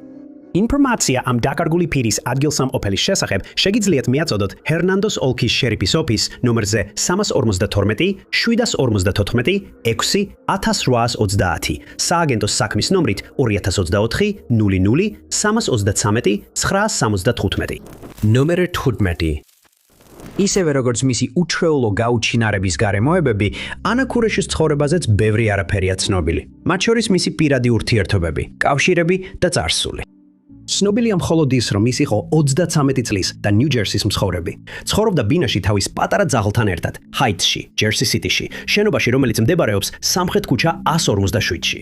ინფორმაცია ამ დაკარგული პირის ადგილსამყოფელის შესახებ შეგიძლიათ მიაწოდოთ ჰერნანდოს ოლქის შერიფის ოფისს ნომერზე 352 754 6 1830, სააგენტოს საქმის ნომრით 2024 00 333 975. ნომერი 15. ისევე როგორც მისი უჩვეულო გაუჩინარების გარემოებები, ანა კურეშის ცხოვრებაზეც ბევრი არაფერია ცნობილი. მათ შორის მისი პირადი ურთიერთობები, კავშირები და წარსული. ცნობილია მხოლოდ ის, რომ ის იყო 33 წლის და ნიუ-ჯერსის მცხოვრები. ცხოვრობდა ბინაში თავის პატარა ძაღლთან ერთად, ჰაითსში, ჯერსი სიტიში, შენობაში, რომელიც მდებარეობს სამხრეთ ქუჩა 147-ში.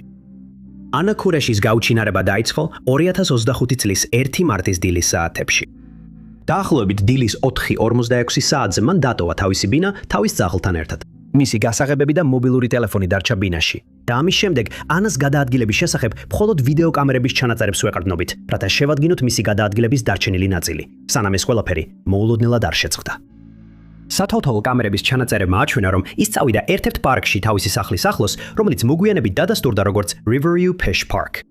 ანა კურეშის გაუჩინარება დაიწყო 2025 წლის 1 მარტის დილის საათებში. დაახლოებით დილის 4:46 საათზე მან დატოვა თავისი ბინა თავის ძაღლთან ერთად. მისი გასაღებები და მობილური ტელეფონი დარჩა ბინაში. და ამის შემდეგ ანას გადაადგილების შესახებ მხოლოდ ვიდეო კამერების ჩანაწერებს ვეყრდნობით, რათა შევადგინოთ მისი გადაადგილების დარჩენილი ნაწილი, სანამ ეს ყველაფერი მოულოდნელად არ შეწყდა. სათვალთვალო კამერების ჩანაწერებმა აჩვენა, რომ ის წავიდა ერთ-ერთ პარკში თავისი სახლის ახლოს, რომელიც მოგვიანებით დადასტურდა როგორც Riverview Fish Park.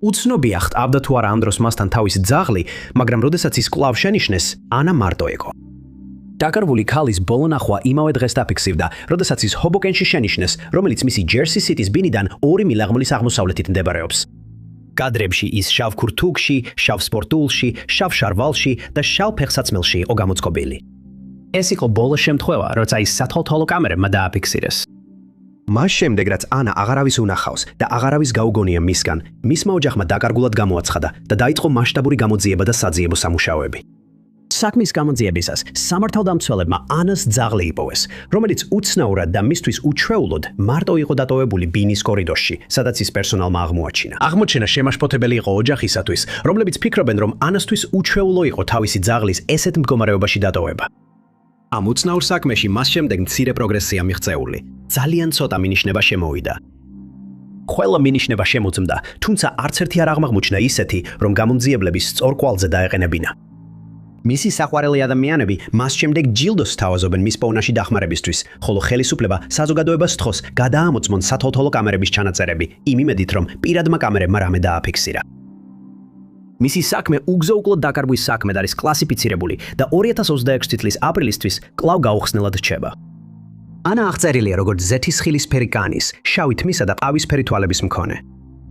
უცნობია ხტავდა თუ არა ამ დროს მასთან თავისი ძაღლი, მაგრამ როდესაც ის კვლავ შენიშნეს, ანა მარტო იყო. დაკარგული ქალის ბოლო ნახვა იმავე დღეს დაფიქსირდა, როდესაც ის ჰობოკენში შენიშნეს, რომელიც მისი ჯერსი სიტის ბინიდან 2 მილაღმოლის აღმოსავლეთით მდებარეობს. კადრებში ის შავ ქურთუგში, შავ სპორტულში, შავ შარვალში და შავ ფეხსაცმელში იყო გამოწყობილი. ეს იყო ბოლო შემთხვევა, როცა ის სათვალთვალო კამერებმა დააფიქსირეს. მას შემდეგ, რაც ანა აღარავის უნახავს და აღარავის გაუგონია მისგან, მისმა ოჯახმა დაკარგულად გამოაცხადა და დაიწყო მასშტაბური გამოძიება და საძიებო სამუშაოები. საქმის გამოძიებისას სამართალდამცველებმა ანას ძაღლი იპოვეს, რომელიც უცნაურად და მისთვის უჩვეულოდ მარტო იყო დატოვებული ბინის კორიდორში, სადაც ის პერსონალმა აღმოაჩინა. აღმოჩენა შემაშფოთებელი იყო ოჯახისათვის, რომლებიც ფიქრობენ, რომ ანასთვის უჩვეულო იყო თავისი ძაღლის ესეთ მდგომარეობაში დატოვება. ამ უცნაურ საქმეში მას შემდეგ მცირე პროგრესია მიღწეული. ძალიან ცოტა მინიშნება შემოვიდა. ყველა მინიშნება შემოწმდა, თუმცა არც ერთი არ აღმოჩნდა ისეთი, რომ გამომძიებლების სწორ კვალზე დაეყენებინა. მისი საყვარელი ადამიანები მას შემდეგ ჯილდოს თავაზობენ მის პოვნაში დახმარებისთვის, ხოლო ხელისუფლება საზოგადოებას თხოვს გადაამოწმონ სათვალთვალო კამერების ჩანაწერები, იმ იმედით, რომ პირადმა კამერებმა რამე დააფიქსირა. მისი საქმე უგზო-უკლოდ დაკარგვის საქმედ არის კლასიფიცირებული და 2026 წლის აპრილისთვის კვლავ გაუხსნელად რჩება. ანა აღწერილია როგორც ზეთისხილისფერი კანის, შავი თმისა და ყავისფერი თვალების მქონე.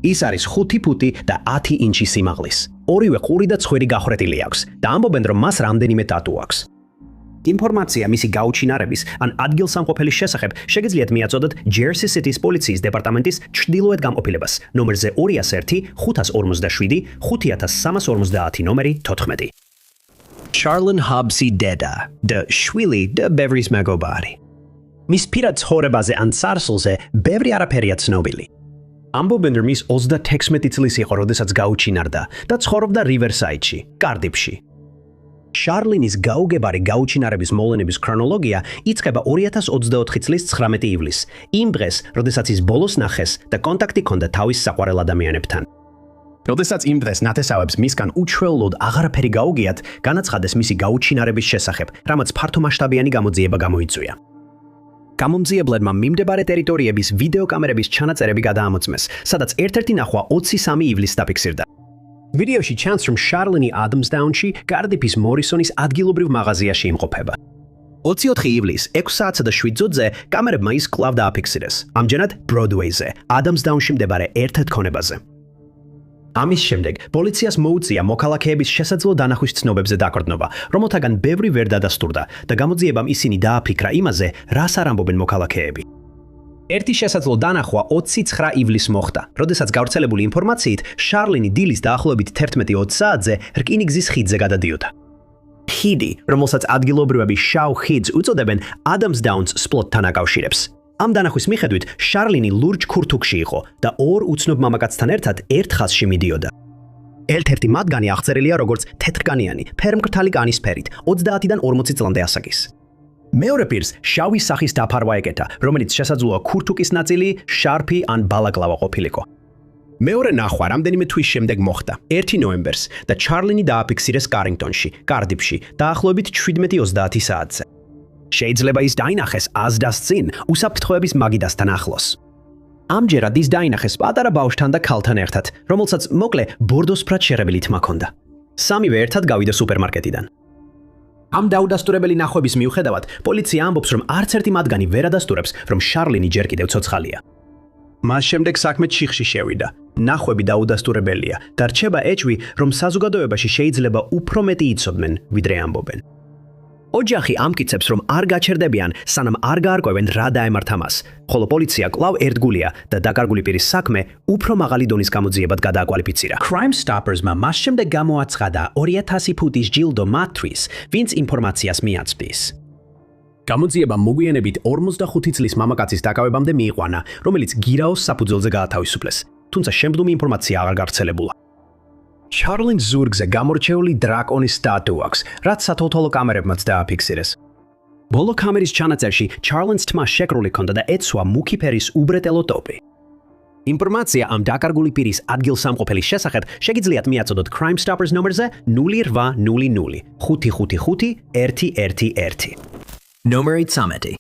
ის არის 5 ფუტი და 10 ინჩი სიმაღლის. ორივე ყური და ცხვირი გახრეტილი აქვს და ამბობენ, რომ მას რამდენიმე ტატუ აქვს. ინფორმაცია მისი გაუჩინარების ან ადგილსამყოფელის შესახებ შეგიძლიათ მიაწოდოთ ჯერსი სიტის პოლიციის დეპარტამენტის ჩრდილოეთ გამყოფილებას, ნომერზე 201 547 5350 ნომერი 14. Charlene Hobbsy დედა და შვილი და ბევრის მეგობარი. მის პირად ცხოვრებაზე ან წარსულზე ბევრი არაფერია ცნობილი. ამბობენ, რომ ის 36 წლის იყო, როდესაც გაუჩინარდა და ცხოვრობდა რივერსაიდში, კარდიფში. შარლინის გაუგებარი გაუჩინარების მოვლენების ქრონოლოგია იწყება 2024 წლის 19 ივლისს, იმ დღეს, როდესაც ის ბოლოს ნახეს და კონტაქტი ჰქონდა თავის საყვარელ ადამიანებთან. როდესაც იმ დღეს ნათესავებს მისგან უჩვეულოდ აღარაფერი გაუგიათ, განაცხადეს მისი გაუჩინარების შესახებ, რამაც ფართომასშტაბიანი გამოძიება გამოიწვია. გამომძიებლებმა მიმდებარე ტერიტორიების ვიდეო კამერების ჩანაწერები გადაამოწმეს, სადაც ერთ-ერთი ნახვა 23 ივლისს დაფიქსირდა. ვიდეოში ჩანს, რომ შარლინი ადამსდაუნში კარდიფის მორისონის ადგილობრივ მაღაზიაში იმყოფება. 24 ივლისს 6 საათსა და 7 მინუტზე კამერებმა ის კვლავ დააფიქსირეს, ამჯერად ბროდვეიზე, ადამსდაუნში მდებარე ერთ-ერთ ქონებაზე. ამის შემდეგ პოლიციას მოუწია მოქალაქეების შესაძლო დანახვის ცნობებზე დაყრდნობა, რომელთაგან ბევრი ვერ დადასტურდა და გამოძიებამ ისინი დააფიქრა იმაზე, რას არ ამბობენ მოქალაქეები. ერთი შესაძლო დანახვა 29 ივლისს მოხდა, როდესაც გავრცელებული ინფორმაციით შარლინი დილის დაახლოებით 11:20 საათზე რკინიგზის ხიდზე გადადიოდა. ხიდი, რომელსაც ადგილობრივები შავ ხიდს უწოდებენ, ადამსდაუნს სპლოტთან აკავშირებს. ამ დანახვის მიხედვით შარლინი ლურჯ ქურთუკში იყო და ორ უცნობ მამაკაცთან ერთად ერთ ხაზში მიდიოდა. ერთ-ერთი მათგანი აღწერილია როგორც თეთრკანიანი, ფერმკრთალი კანის ფერით, 30-დან 40 წლამდე ასაკის. მეორე პირს შავი სახის დაფარვა ეკეთა, რომელიც შესაძლოა ქურთუკის ნაწილი, შარფი ან ბალაკლავა ყოფილიყო. მეორე ნახვა რამდენიმე თვის შემდეგ მოხდა, 1 ნოემბერს და ჩარლინი დააფიქსირეს კარინგტონში, კარდიფში, დაახლოებით 17:30 საათზე. შეიძლება ის დაინახეს აზდას წინ, უსაფრთხოების მაგიდასთან ახლოს. ამჯერად ის დაინახეს პატარა ბავშვთან და ქალთან ერთად, რომელსაც მოკლე ბორდოსფრად შერევილი თმა ჰქონდა. სამივე ერთად გავიდა სუპერმარკეტიდან. ამ დაუდასტურებელი ნახვების მიუხედავად, პოლიცია ამბობს, რომ არც ერთი მათგანი ვერ ადასტურებს, რომ შარლინი ჯერ კიდევ ცოცხალია. მას შემდეგ საქმე ჩიხში შევიდა. ნახვები დაუდასტურებელია და რჩება ეჭვი, რომ საზოგადოებაში შეიძლება უფრო მეტი იცოდნენ, ვიდრე ამბობენ. ოჯახი ამტკიცებს, რომ არ გაჩერდებიან, სანამ არ გაარკვევენ რა დაემართა მას, ხოლო პოლიცია კვლავ ერთგულია და დაკარგული პირის საქმე უფრო მაღალი დონის გამოძიებად გადააკვალიფიცირა. Crime Stoppers-მა მას შემდეგ გამოაცხადა 2000 ფუტის ჯილდო მათთვის, ვინც ინფორმაციას მიაწვდის. გამოძიება მოგვიანებით 45 წლის მამაკაცის დაკავებამდე მიიყვანა, რომელიც გირაოს საფუძველზე გაათავისუფლეს, თუმცა შემდგომი ინფორმაცია აღარ გავრცელებულა. ჩარლინს ზურგზე გამორჩეული დრაკონის სტატუ აქვს, რაც სათვალთვალო კამერებმაც დააფიქსირეს. ბოლო კამერის ჩანაწერში ჩარლინს თმა შეკრული ჰქონდა და ეცვა მუქი ფერის უბრეტელო ტოპი. ინფორმაცია ამ დაკარგული პირის ადგილსამყოფელის შესახებ შეგიძლიათ მიაწოდოთ Crime Stoppers ნომერზე 0800 555 111. ნომერი 13.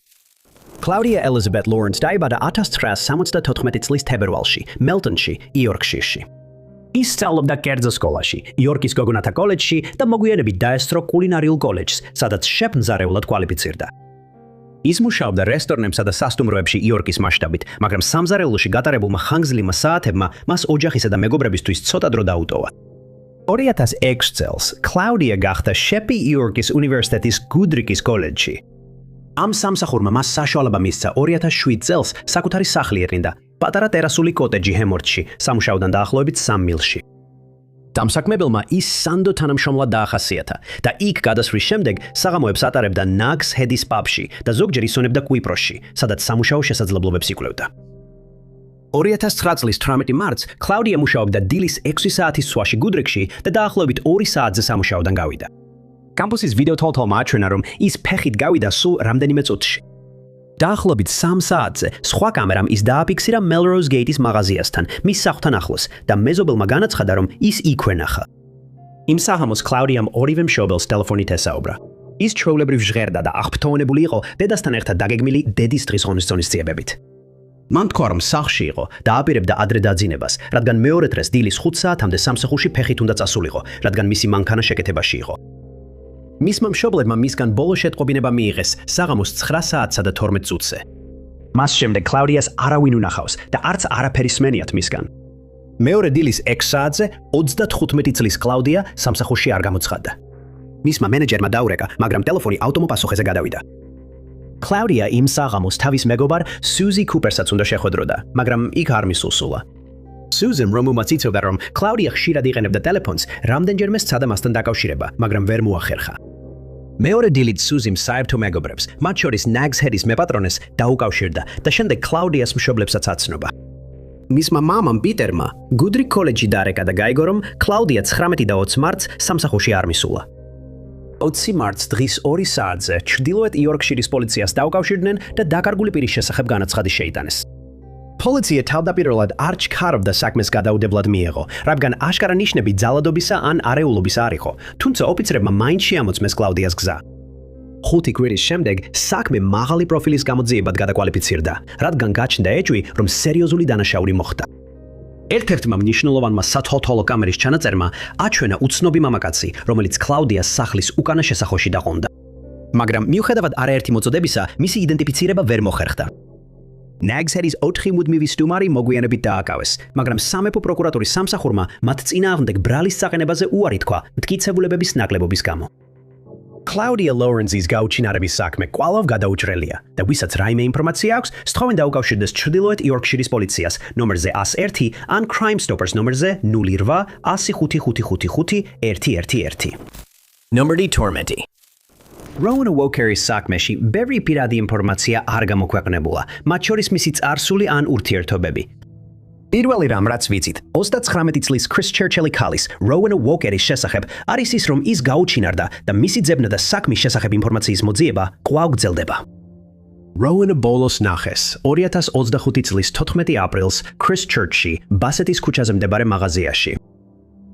Claudia Elizabeth Lawrence დაიბადა 1974 წლის თებერვალში, მელტონში, იორკშირში. ის სწავლობდა კერძო სკოლაში, იორკის გოგონათა კოლეჯში და მოგვიანებით დაესწრო კულინარიულ კოლეჯს, სადაც შეფ-მზარეულად კვალიფიცირდა. ის მუშაობდა რესტორნებსა და სასტუმროებში იორკის მასშტაბით, მაგრამ სამზარეულოში გატარებულმა ხანგრძლივმა საათებმა მას ოჯახისა და მეგობრებისთვის ცოტა დრო დაუტოვა. 2006 წელს კლაუდია გახდა შეფი იორკის უნივერსიტეტის გუდრიკის კოლეჯში. ამ სამსახურმა მას საშუალება მისცა 2007 წელს საკუთარი სახლი ერინდა, პატარა ტერასული კოტეჯი ჰემორდში, სამუშაოდან დაახლოებით 3 მილში. დამსაქმებელმა ის სანდო თანამშრომლად დაახასიათა და იქ გადასვლის შემდეგ საღამოებს ატარებდა ნაგს ჰედის პაბში და ზოგჯერ ისონებდა კვიპროსში, სადაც სამუშაო შესაძლებლობებს იკვლევდა. 2009 წლის 18 მარტს კლაუდია მუშაობდა დილის 6 საათის სვაში გუდრიკში და დაახლოებით 2 საათზე სამუშაოდან გავიდა. კამპუსის ვიდეო თვალთვალმა აჩვენა, რომ ის ფეხით გავიდა სულ რამდენიმე წუთში. დაახლოებით 3 საათზე სხვა კამერამ ის დააფიქსირა Melrose Gate-ის მაღაზიასთან, მის სახლთან ახლოს და მეზობელმა განაცხადა, რომ ის იქვე ნახა. იმ საღამოს კლაუდიამ ორივე მშობელს ტელეფონით ესაუბრა. ის ჩვეულებრივ ჟღერდა და აღფრთოვანებული იყო დედასთან ერთად დაგეგმილი დედის დღის ღონისძიებებით. მან თქვა, რომ სახლში იყო და აპირებდა ადრე დაძინებას, რადგან მეორე დღეს დილის 5 საათამდე სამსახურში ფეხით უნდა წასულიყო, რადგან მისი მანქანა შეკეთებაში იყო. მისმა მშობლებმა მისგან ბოლო შეტყობინება მიიღეს საღამოს 9 საათსა და 12 წუთზე. მას შემდეგ კლაუდიას არავინ უნახავს და არც არაფერი სმენიათ მისგან. მეორე დილის 6 საათზე 35 წლის კლაუდია სამსახურში არ გამოცხადდა. მისმა მენეჯერმა დაურეკა, მაგრამ ტელეფონი ავტომობილსახეზე გადავიდა. კლაუდია იმ საღამოს თავის მეგობარ სუზი კუპერსაც უნდა შეხვედროდა, მაგრამ იქ არ მისულსულა. Susan რომუმაც იცოდა, რომ კლაუდია ხშირად იყენებდა ტელეფონს, რამდენჯერმე სცადა მასთან დაკავშირება, მაგრამ ვერ მოახერხა. მეორე დილით სუზიმ საერთო მეგობრებს, მათ შორის ნაგს ჰედის მეპატრონეს დაუკავშირდა და შემდეგ კლაუდიას მშობლებსაც აცნობა. მისმა მამამ პიტერმა გუდრი კოლეჯი დარეკა და გაიგო, რომ კლაუდია 19 და 20 მარტს სამსახურში არ მისულა. 20 მარტს დღის 2 საათზე ჩრდილოეთ იორკშირის პოლიციას დაუკავშირდნენ და დაკარგული პირის შესახებ განაცხადი შეიტანეს. პოლიცია თავდაპირველად არ ჩქარობდა საქმეს გადაუდებლად მიეღო, რადგან აშკარა ნიშნები ძალადობისა ან არეულობის არ იყო, თუმცა ოფიცრებმა მაინც შეამოწმეს კლაუდიას გზა. 5 კვირის შემდეგ საქმე მაღალი პროფილის გამოძიებად გადაკვალიფიცირდა, რადგან გაჩნდა ეჭვი, რომ სერიოზული დანაშაული მოხდა. ერთ-ერთმა მნიშვნელოვანმა სათვალთვალო კამერის ჩანაწერმა აჩვენა უცნობი მამაკაცი, რომელიც კლაუდიას სახლის უკანა შესახვევში დაყუნდა. მაგრამ მიუხედავად არაერთი მოწოდებისა, მისი იდენტიფიცირება ვერ მოხერხდა. Nags Head-ის 4 მუდმივი სტუმარი მოგვიანებით დააკავეს, მაგრამ სამეფო პროკურატურის სამსახურმა მათ წინააღმდეგ ბრალის საყენებაზე უარი თქვა მტკიცებულებების ნაკლებობის გამო. Claudia Lawrence-ის გაუჩინარების საქმე კვალავ გადაუჭრელია და ვისაც რაიმე ინფორმაცია აქვს, სთხოვენ დაუკავშირდეს ჩრდილოეთ იორკშირის პოლიციას ნომერზე 101 ან Crime Stoppers ნომერზე 08-155-111. Number Tormenty. Rowan Walkeris საქმეში ბევრი პირადი ინფორმაცია არ გამოქვეყნებულა, მათ შორის მისი წარსული ან ურთიერთობები. პირველი რამ რაც ვიცით, 39 წლის Chris Churchill-ი ქალის, Rowan Walkeris შესახებ არის ის, რომ ის გაუჩინარდა და მისი ძებნა და საქმის შესახებ ინფორმაციის მოძიება კვლავ გრძელდება. Rowan ბოლოს ნახეს 2025 წლის 14 აპრილს Christchurch-ში, ბასეთის ქუჩაზე მდებარე მაღაზიაში.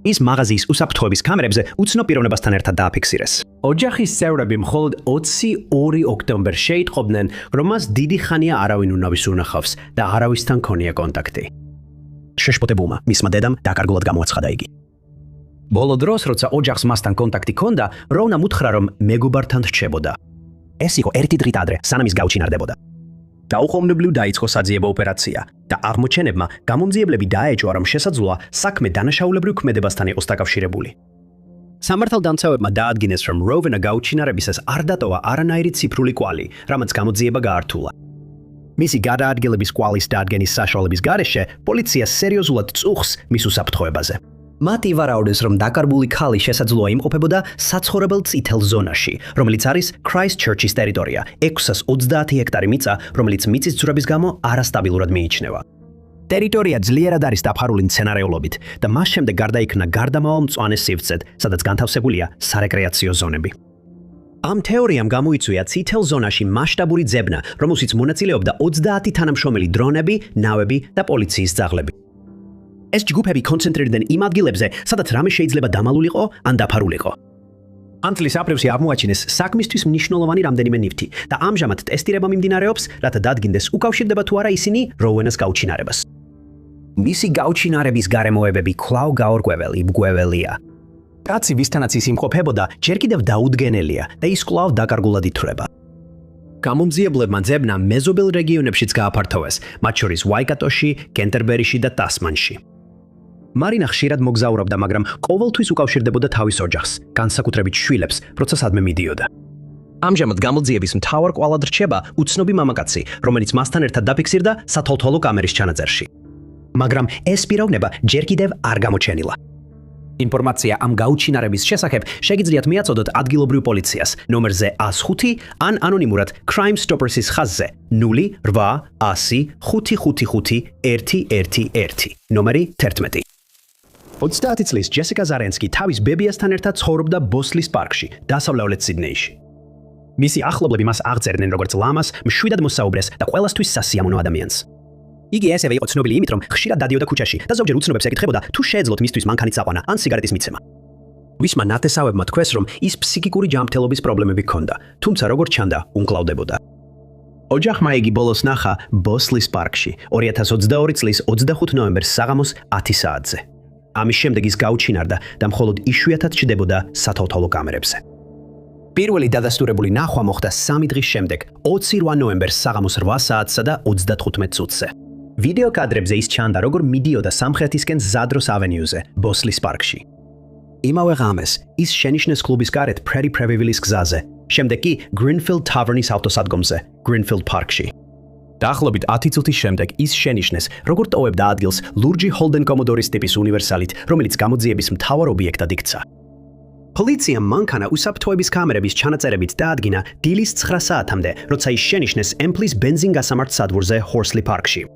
ის მაღაზიის უსაფრთხოების კამერებზე უცნობ პიროვნებასთან ერთად დააფიქსირეს. ოჯახის წევრები მხოლოდ 22 ოქტომბერს შეიტყობდნენ, რომ მას დიდი ხანია არავინ უნავის უნახავს და არავისთან ქონია კონტაქტი. შეშფოთებულმა მისმა დედამ დაკარგულად გამოაცხადა იგი. ბოლო დროს, როცა ოჯახს მასთან კონტაქტი ჰქონდა, როვნამ უთხრა, რომ მეგობართან რჩებოდა. ეს იყო ერთი დღით ადრე, სანამ ის გაუჩინარდებოდა. დაუყოვნებლივ დაიწყო საძიებო ოპერაცია და აღმოჩენებმა გამომძიებლები დაეჭვა, რომ შესაძლოა საქმე დანაშაულებრივ ქმედებასთან იყოს დაკავშირებული. სამართალდამცავებმა დაადგინეს, რომ როვენა გაუჩინარებისას არ დატოვა არანაირი ციფრული კვალი, რამაც გამოძიება გაართულა. მისი გადაადგილების კვალის დადგენის საშუალების გარეშე პოლიცია სერიოზულად წუხს მის უსაფრთხოებაზე. მათ ივარაუდეს, რომ დაკარგული ქალი შესაძლოა იმყოფებოდა საცხოვრებელ წითელ ზონაში, რომელიც არის Christchurch-ის ტერიტორია, 630 ჰექტარი მიწა, რომელიც მიწის ძვრების გამო არასტაბილურად მიიჩნევა. ტერიტორია ძლიერად არის დაფარული მცენარეულობით და მას შემდეგ გარდაიქმნა გარდამავალ მწვანე სივრცედ, სადაც განთავსებულია სარეკრეაციო ზონები. ამ თეორიამ გამოიწვია წითელ ზონაში მასშტაბური ძებნა, რომელშიც მონაწილეობდა 20 თანამშრომელი დრონები, ნავები და პოლიციის ძაღლები. ეს ჯგუფები კონცენტრირდნენ იმ ადგილებზე, სადაც რამე შეიძლება დამალულიყო ან დაფარულიყო. ამ წლის აპრილში აღმოაჩინეს საქმისთვის მნიშვნელოვანი რამდენიმე ნივთი და ამჟამად ტესტირება მიმდინარეობს, რათა დადგინდეს უკავშირდება თუ არა ისინი როვენას გაუჩინარებას. მისი გაუჩინარების გარემოებები კვლავ გაურკვეველი მგველია. კაცი, ვისთანაც ის იმყოფებოდა, ჯერ კიდევ დაუდგენელია და ის კვლავ დაკარგულად ითვლება. გამომძიებლებმა ძებნა მეზობელ რეგიონებშიც გააფართოვეს, მათ შორის ვაიკატოში, კენტერბერიში და ტასმანში. მარინა ხშირად მოგზაურობდა, მაგრამ ყოველთვის უკავშირდებოდა თავის ოჯახს, განსაკუთრებით შვილებს, როცა სადმე მიდიოდა. ამჟამად გამოძიების მთავარ კვალად რჩება უცნობი მამაკაცი, რომელიც მასთან ერთად დაფიქსირდა სათვალთვალო კამერის ჩანაწერში. მაგრამ ეს პიროვნება ჯერ კიდევ არ გამოჩენილა. ინფორმაცია ამ გაუჩინარების შესახებ შეგიძლიათ მიაწოდოთ ადგილობრივ პოლიციას ნომერზე 105 ან ანონიმურად Crime Stoppers-ის ხაზზე 08-555-111 ნომერი 11. 30 წლის ჯესიკა ზარენსკი თავის ბებიასთან ერთად ცხოვრობდა ბოსლის პარკში, დასავლეთ სიდნეიში. მისი ახლობლები მას აღწერდნენ როგორც ლამას, მშვიდად მოსაუბრეს და ყველასთვის სასიამოვნო ადამიანს. იგი ასევე იყო ცნობილი იმით, რომ ხშირად დადიოდა ქუჩაში და ზოგჯერ უცნობებს ეკითხებოდა, თუ შეეძლოთ მისთვის მანქანით საყვანა ან სიგარეტის მიცემა. ვისმა ნათესავებმა თქვეს, რომ ის ფსიქიკური ჯანმრთელობის პრობლემები ჰქონდა, თუმცა როგორც ჩანდა, უმკლავდებოდა. ოჯახმა იგი ბოლოს ნახა ბოსლის პარკში 2022 წლის 25 ნოემბერს საღამოს 10 საათზე. ამის შემდეგ ის გაუჩინარდა და მხოლოდ იშვიათად ჩნდებოდა სათვალთვალო კამერებზე. პირველი დადასტურებული ნახვა მოხდა 3 დღის შემდეგ, 28 ნოემბერს საღამოს 8 საათსა და 35 წუთზე. ვიდეო კადრებზე ის ჩანდა, როგორ მიდიოდა სამხრეთისკენ ზადროს ავენიუზე, ბოსლის პარკში. იმავე ღამეს ის შენიშნეს კლუბის გარეთ Prairie Previvilis გზაზე, შემდეგ კი Greenfield Tavern-ის ავტოსადგომზე, Greenfield Park-ში. დაახლოებით 10 წუთის შემდეგ ის შენიშნეს, როგორ ტოვებდა ადგილს ლურჯი Holden Commodore-ის ტიპის უნივერსალით, რომელიც გამოძიების მთავარ ობიექტად იქცა. პოლიციამ მანქანა უსაფრთხოების კამერების ჩანაწერებით დაადგინა დილის 9 საათამდე, როცა ის შენიშნეს Emplis ბენზინგასამართ სადგურზე Horsley Park-ში.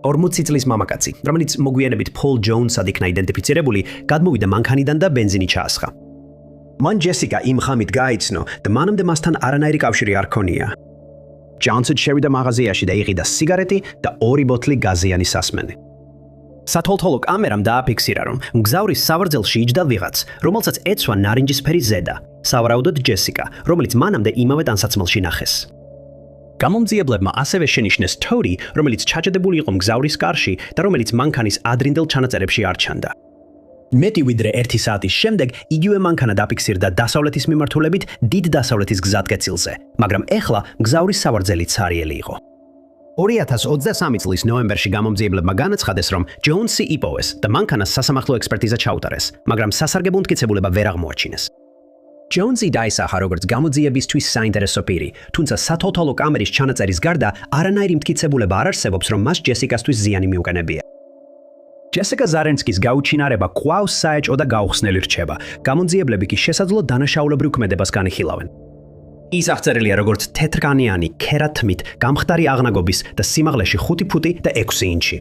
40 წლის მამაკაცი, რომელიც მოგვიანებით Paul Jones-ად იქნა იდენტიფიცირებული, გადმოვიდა მანქანიდან და ბენზინი ჩაასხა. მან ჯესიკა იმ ხამით გაიცნო და მანამდე მასთან არანაირი კავშირი არ ჰქონია. ჯონსი შევიდა მაღაზიაში და იყიდა სიგარეტი და 2 ბოთლი გაზიანი სასმენი. სათოლთოლო კამერამ დააფიქსირა, რომ მგზავრის სავარძელში იჯდა ვიღაც, რომელსაც ეცვა ნარინჯისფერი ზედა, სავარაუდოდ ჯესიკა, რომელიც მანამდე იმავე ტანსაცმელში ნახეს. გამომძიებლებმა ასევე შენიშნეს თორი, რომელიც ჩაჭედებული იყო მგზავრის კარში და რომელიც მანქანის ადრინდელ ჩანაწერებში არ ჩანდა. მეტი ვიდრე 1 საათის შემდეგ იგივე მანქანა დაფიქსირდა დასავლეთის მიმართულებით დიდ დასავლეთის გზატკეცილზე, მაგრამ ეხლა მგზავრის სავარძელი ცარიელი იყო. 2023 წლის ნოემბერში გამომძიებლებმა განაცხადეს, რომ ჯონსი იპოვეს და მანქანას სასამართლო ექსპერტიზა ჩაუტარეს, მაგრამ სასარგებლო მტკიცებულება ვერ აღმოაჩინეს. ჯონსი დაისახა როგორც გამოძიებისთვის საინტერესო პირი, თუმცა სათოლთოლო კამერის ჩანაწერის გარდა არანაირი მტკიცებულება არ არსებობს, რომ მას ჯესიკასთვის ზიანი მიუყენებია. ჯესიკა ზარენსკის გაუჩინარება კვლავ საეჭვო და გაუხსნელი რჩება. გამომძიებლები კი შესაძლო დანაშაულებრივ ქმედებას განიხილავენ. ის აღწერილია როგორც თეთრკანიანი, ქერათმით, გამხდარი აღნაგობის და სიმაღლეში 5 ფუტი და 6 ინჩი.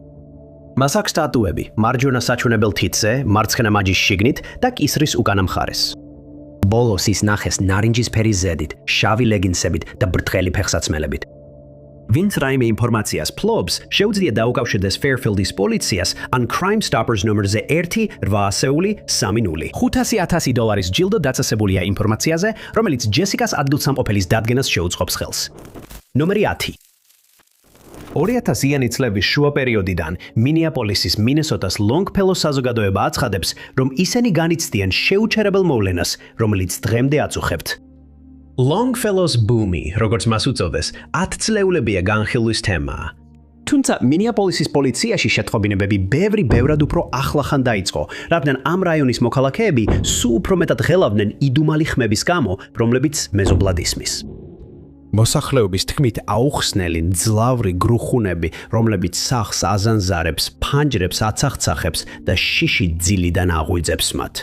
მას აქვს ტატუები, მარჯვენა საჩვენებელ თითზე, მარცხენა მაჯის შიგნით და კისრის უკანა მხარეს. ბოლოს ის ნახეს ნარინჯისფერი ზედით, შავი ლეგინსებით და ბრტყელი ფეხსაცმელებით. ვინც რაიმე ინფორმაციას ფლობს, შეუძლია დაუკავშირდეს Fairfield-ის პოლიციას ან Crime Stoppers ნომერზე 1-800-30. $500,000 ჯილდო დაწესებულია ინფორმაციაზე, რომელიც ჯესიკას ადგილსამყოფელის დადგენას შეუწყობს ხელს. ნომერი 10. 2000-იანი წლების შუა პერიოდიდან მინეაპოლისის მინესოტას ლონგფელოს საზოგადოება აცხადებს, რომ ისინი განიცდიან შეუჩერებელ მოვლენას, რომელიც დღემდე აწუხებთ. Longfellow's Boomy, როგორც მას უწოდეს, 10 წლეულებია განხილვის თემაა. თუმცა მინეაპოლისის პოლიციაში შეთხობინებები ბევრად უფრო ახლახან დაიწყო, რადგან ამ რაიონის მოქალაქეები სულ უფრო მეტად ღელავდნენ იდუმალი ხმების გამო, რომლებიც მეზობლად ისმის. მოსახლეობის თქმით აუხსნელი მძლავრი გრუხუნები, რომლებიც სახლს აზანზარებს, ფანჯრებს აცახცახებს და შიში ძილიდან აღვიძებს მათ.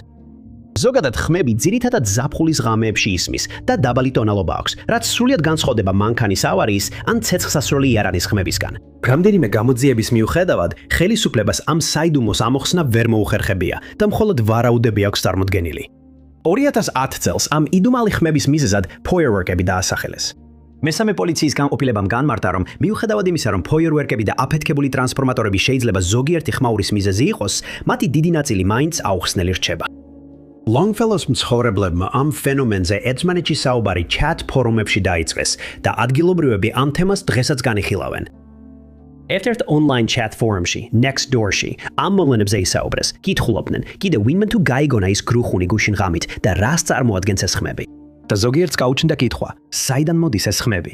ზოგადად ხმები ძირითადად ზაფხულის ღამეებში ისმის და დაბალი ტონალობა აქვს, რაც სრულიად განსხვავდება მანქანის ავარიის ან ცეცხლსასროლი იარაღის ხმებისგან. რამდენიმე გამოძიების მიუხედავად, ხელისუფლებას ამ საიდუმოს ამოხსნა ვერ მოუხერხებია და მხოლოდ ვარაუდები აქვს წარმოდგენილი. 2010 წელს ამ იდუმალი ხმების მიზეზად ფოიერვერკები დაასახელეს. მესამე პოლიციის განყოფილებამ განმარტა, რომ მიუხედავად იმისა, რომ ფოიერვერკები და აფეთქებული ტრანსფორმატორები შეიძლება ზოგიერთი ხმაურის მიზეზი იყოს, მათი დიდი ნაწილი მაინც აუხსნელი რჩება. Longfellow's მცხოვრებლებმა ამ ფენომენზე ერთმანეთში საუბარი chat ფორუმებში დაიწყეს და ადგილობრივები ამ თემას დღესაც განიხილავენ. ერთ-ერთ online chat ფორუმში, Nextdoor-ში, ამ მოვლენებზე ისაუბრეს, კითხულობდნენ, კიდევ ვინმე თუ გაიგონა ის გრუხუნი გუშინ ღამით და რას წარმოადგენს ეს ხმები. და ზოგიერთს გაუჩნდა კითხვა, საიდან მოდის ეს ხმები?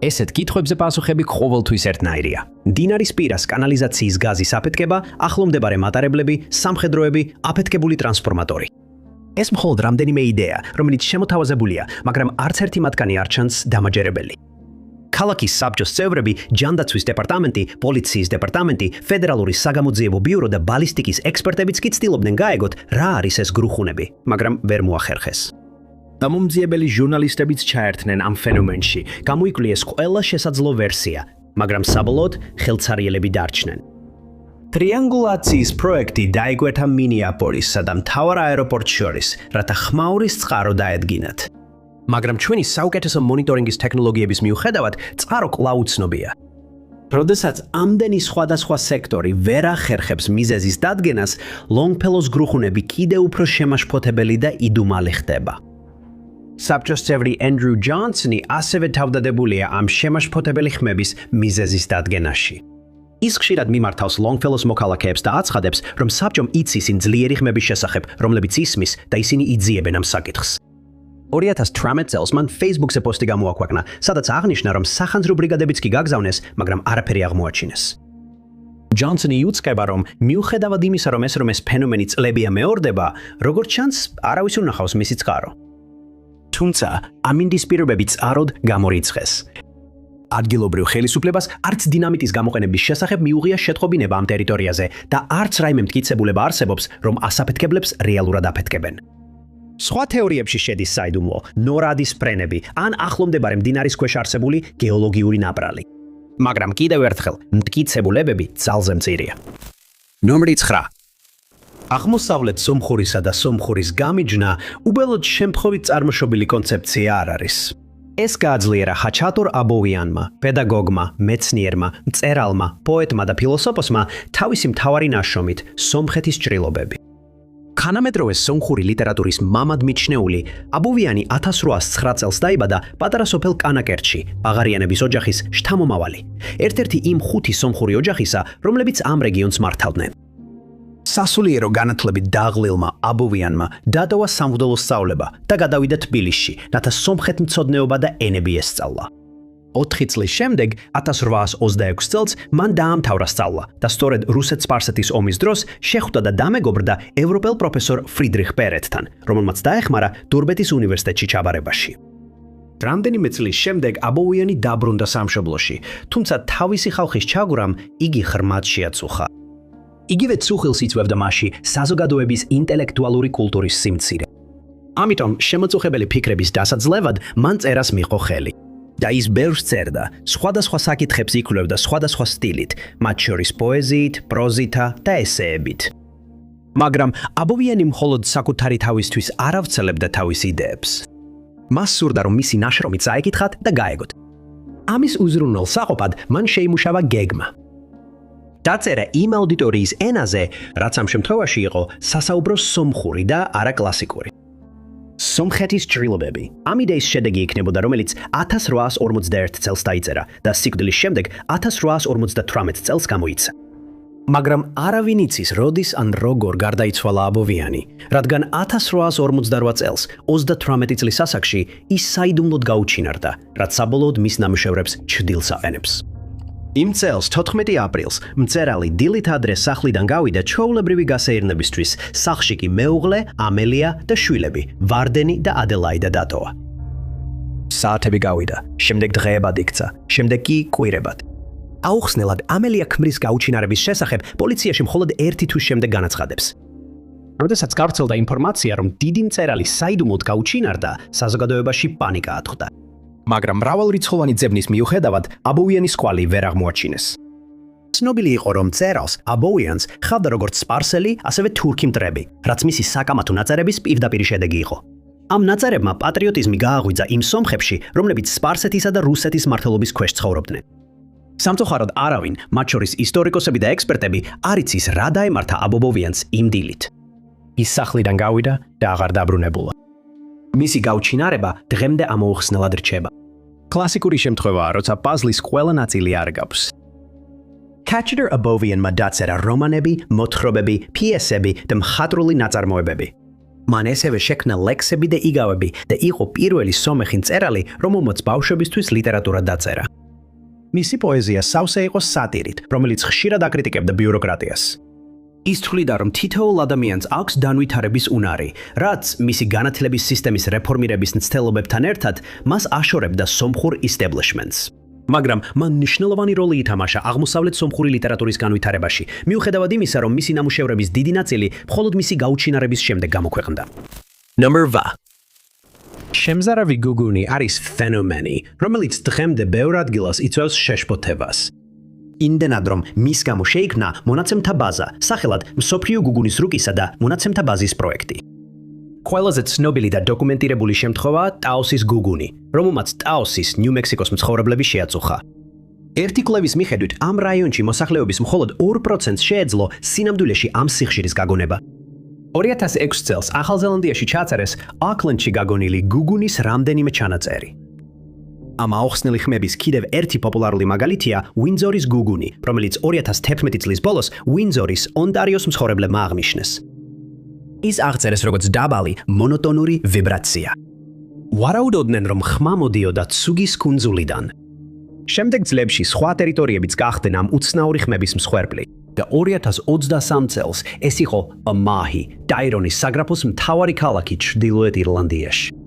ესეთ კითხვებზე პასუხები ყოველთვის ერთნაირია. მდინარის პირას კანალიზაციის გაზის აფეთქება, ახლომდებარე მატარებლები, სამხედროები, აფეთქებული ტრანსფორმატორი. ეს მხოლოდ რამდენიმე იდეა, რომელიც შემოთავაზებულია, მაგრამ არც ერთი მათგანი არ ჩანს დამაჯერებელი. ქალაქის საბჭოს წევრები, ჯანდაცვის დეპარტამენტი, პოლიციის დეპარტამენტი, ფედერალური საგამოძიებო ბიურო და ბალისტიკის ექსპერტებიც კი ცდილობდნენ გაეგოთ, რა არის ეს გრუხუნები, მაგრამ ვერ მოახერხეს. გამომძიებელი ჟურნალისტებიც ჩაერთნენ ამ ფენომენში, გამოიკვლიეს ყველა შესაძლო ვერსია, მაგრამ საბოლოოდ ხელცარიელები დარჩნენ. ტრიანგულაციის პროექტი დაიკვეთა მინეაპოლისსა და მთავარ აეროპორტს შორის, რათა ხმაურის წყარო დაედგინათ. მაგრამ ჩვენი საუკეთესო მონიტორინგის ტექნოლოგიების მიუხედავად, წყარო კვლავ უცნობია. როდესაც ამდენი სხვადასხვა სექტორი ვერ ახერხებს მიზეზის დადგენას, Longfellow's გრუხუნები კიდევ უფრო შემაშფოთებელი და იდუმალი ხდება. საბჭოს წევრი Andrew Johnson-ი ასევე თავდადებულია ამ შემაშფოთებელი ხმების მიზეზის დადგენაში. ის ხშირად მიმართავს Longfellow's მოქალაქეებს და აცხადებს, რომ საბჭომ იცის იმ ძლიერი ხმების შესახებ, რომლებიც ისმის და ისინი იძიებენ ამ საკითხს. 2018 წელს მან Facebook-ზე პოსტი გამოაქვეყნა, სადაც აღნიშნა, რომ სახანძრო ბრიგადებიც კი გაგზავნეს, მაგრამ არაფერი აღმოაჩინეს. ჯონსონი იუწყება, რომ მიუხედავად იმისა, რომ ეს ფენომენი წლებია მეორდება, როგორც ჩანს, არავის უნახავს მისი წყარო. თუმცა, ამინდის პირობები წყაროდ გამორიცხეს. ადგილობრივ ხელისუფლებას არც დინამიტის გამოყენების შესახებ მიუღია შეტყობინება ამ ტერიტორიაზე და არც რაიმე მტკიცებულება არსებობს, რომ ასაფეთქებლებს რეალურად აფეთქებენ. სხვა თეორიებში შედის საიდუმლო, ნორადის ფრენები ან ახლომდებარე მდინარის ქვეშ არსებული გეოლოგიური ნაპრალი. მაგრამ კიდევ ერთხელ, მტკიცებულებები ძალზე მწირია. ნომერი 9. აღმოსავლეთ სომხურისა და სომხურის გამიჯნა უბელოდ შემთხვევით წარმოშობილი კონცეფცია არ არის. ეს გააძლიერა ხაჩატურ აბოვიანმა, პედაგოგმა, მეცნიერმა, მწერალმა, პოეტმა და ფილოსოფოსმა თავისი მთავარი ნაშრომით სომხეთის ჭრილობები. ხანამედროვე სომხური ლიტერატურის მამად მიჩნეული აბოვიანი 1809 წელს დაიბადა პატარა სოფელ კანაკერტში, ბაღარიანების ოჯახის შთამომავალი. ერთ-ერთი იმ 5 სომხური ოჯახისა, რომლებიც ამ რეგიონს მართავდნენ. სასულიერო განათლებით დაღლილმა აბოვიანმა დატოვა სამღვდელო სწავლება და გადავიდა თბილისში, რათა სომხეთმცოდნეობა და ენები ესწავლა. 4 წლის შემდეგ 1826 წელს მან დაამთავრა სწავლა და სწორედ რუსეთ-სპარსეთის ომის დროს შეხვდა და დამეგობრდა ევროპელ პროფესორ ფრიდრიხ პერეტთან, რომელმაც დაეხმარა დურბეთის უნივერსიტეტში ჩაბარებაში. რამდენიმე წლის შემდეგ აბოვიანი დაბრუნდა სამშობლოში, თუმცა თავისი ხალხის ჩაგვრამ იგი ღრმად შეაწუხა. იგივე წუხილს იწვევდა მასში საზოგადოების ინტელექტუალური კულტურის სიმცირე. ამიტომ შემოწუხებელი ფიქრების დასაძლევად მან წერას მიიღო ხელი. და ის ბევრს წერდა, სხვადასხვა საკითხებს იკვლევდა სხვადასხვა სტილით, მათ შორის პოეზიით, პროზითა და ესეებით. მაგრამ აბოვიანი მხოლოდ საკუთარი თავისთვის არ ავრცელებდა თავის იდეებს. მას სურდა, რომ მისი ნაშრომი წაეკითხათ და გაეგოთ. ამის უზრუნველ საყოფად მან შეიმუშავა გეგმა. დაწერა იმ აუდიტორიის ენაზე, რაც ამ შემთხვევაში იყო სასაუბრო სომხური და არა კლასიკური. სომხეთის ჭრილობები. ამ იდეის შედეგი იქნებოდა, რომელიც 1851 წელს დაიწერა და სიკვდილის შემდეგ 1858 წელს გამოიცა. მაგრამ არავინ იცის, როდის ან როგორ გარდაიცვალა აბოვიანი, რადგან 1858 წელს 38 წლის ასაკში ის საიდუმლოდ გაუჩინარდა, რაც საბოლოოდ მის ნამუშევრებს ჩრდილს აყენებს. იმ წელს 14 აპრილს მწერალი დილით ადრე სახლიდან გავიდა ჩვეულებრივი გასეირნებისთვის, სახლში კი მეუღლე, ამელია და შვილები, ვარდენი და ადელაიდა დატოვა. საათები გავიდა, შემდეგ დღეებად იქცა, შემდეგ კი კვირებად. აუხსნელად ამელია ქმრის გაუჩინარების შესახებ პოლიციაში მხოლოდ 1 თვის შემდეგ განაცხადებს. როდესაც გავრცელდა ინფორმაცია, რომ დიდი მწერალი საიდუმლოდ გაუჩინარდა, საზოგადოებაში პანიკა ატყდა. მაგრამ მრავალრიცხოვანი ძებნის მიუხედავად აბოვიანის კვალი ვერ აღმოაჩინეს. ცნობილი იყო, რომ მწერალს აბოვიანს ხავდა როგორც სპარსელი, ასევე თურქი მტრები, რაც მისი საკამათო ნაწერების პირდაპირ შედეგი იყო. ამ ნაწერებმა პატრიოტიზმი გააღვიძა იმ სომხებში, რომლებიც სპარსეთისა და რუსეთის მმართველობის ქვეშ ცხოვრობდნენ. სამწუხაროდ არავინ, მათ შორის ისტორიკოსები და ექსპერტები, არ იცის რა დაემართა აბოვიანს იმ დილით. ის სახლიდან გავიდა და აღარ დაბრუნებულა. მისი გაუჩინარება დღემდე ამოუხსნელად რჩება. კლასიკური შემთხვევაა, როცა პაზლის ყველა ნაწილი არ გაქვს. Kacheter აბოვიანმა დაწერა რომანები, მოთხრობები, პიესები და მხატვრული ნაწარმოებები. მან ესევე შექმნა ლექსები და იგავები და იყო პირველი სომეხი მწერალი, რომელმაც ბავშვებისთვის ლიტერატურა დაწერა. მისი პოეზია სავსე იყო სატირით, რომელიც ხშირად აკრიტიკებდა ბიუროკრატიას. ის თვლიდა, რომ თითოეულ ადამიანს აქვს განვითარების უნარი, რაც მისი განათლების სისტემის რეფორმირების მცდელობებთან ერთად მას აშორებდა სომხურ establishments. მაგრამ მან მნიშვნელოვანი როლი ითამაშა აღმოსავლეთ სომხური ლიტერატურის განვითარებაში, მიუხედავად იმისა, რომ მისი ნამუშევრების დიდი ნაწილი მხოლოდ მისი გაუჩინარების შემდეგ გამოქვეყნდა. Number V. შემზარავი გუგუნი არის ფენომენი, რომელიც დღემდე ბევრ ადგილას იწვევს შეშფოთებას. იმდენად, რომ მის გამო შეიქმნა მონაცემთა ბაზა, სახელად მსოფლიო გუგუნის რუკისა და მონაცემთა ბაზის პროექტი. ყველაზე ცნობილი და დოკუმენტირებული შემთხვევაა ტაოსის გუგუნი, რომელმაც ტაოსის, ნიუ-მექსიკოს მცხოვრებლები შეაწუხა. ერთი კვლევის მიხედვით, ამ რაიონში მოსახლეობის მხოლოდ 2% შეეძლო სინამდვილეში ამ სიხშირის გაგონება. 2006 წელს ახალზელანდიაში ჩაწერეს აკლენდში გაგონილი გუგუნის რამდენიმე ჩანაწერი. ამ აუხსნელი ხმების კიდევ ერთი პოპულარული მაგალითია უინძორის გუგუნი, რომელიც 2011 წლის ბოლოს უინძორის, ონტარიოს მცხოვრებლებმა აღნიშნეს. ის აღწერეს როგორც დაბალი, მონოტონური ვიბრაცია. ვარაუდობდნენ, რომ ხმა მოდიოდა ცუგის კუნძულიდან. შემდეგ წლებში სხვა ტერიტორიებიც გახდნენ ამ უცნაური ხმების მსხვერპლი და 2023 წელს ეს იყო ამაჰი, დაირონის საგრაფოს მთავარი ქალაქი ჩრდილოეთ ირლანდიაში.